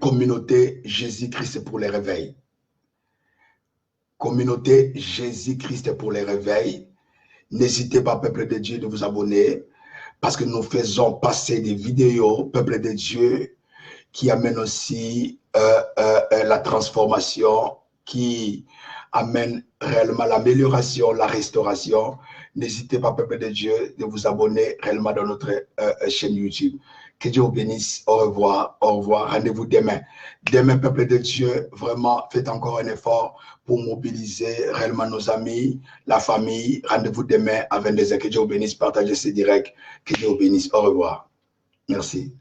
Communauté Jésus-Christ pour les réveils. Communauté Jésus-Christ pour les réveils. N'hésitez pas, peuple de Dieu, de vous abonner parce que nous faisons passer des vidéos, peuple de Dieu, qui amènent aussi la transformation, qui amène réellement l'amélioration, la restauration. N'hésitez pas, peuple de Dieu, de vous abonner réellement dans notre chaîne YouTube. Que Dieu vous bénisse. Au revoir. Au revoir. Rendez-vous demain. Demain, peuple de Dieu, vraiment, faites encore un effort pour mobiliser réellement nos amis, la famille. Rendez-vous demain à 22h. Que Dieu vous bénisse. Partagez ce direct. Que Dieu vous bénisse. Au revoir. Merci.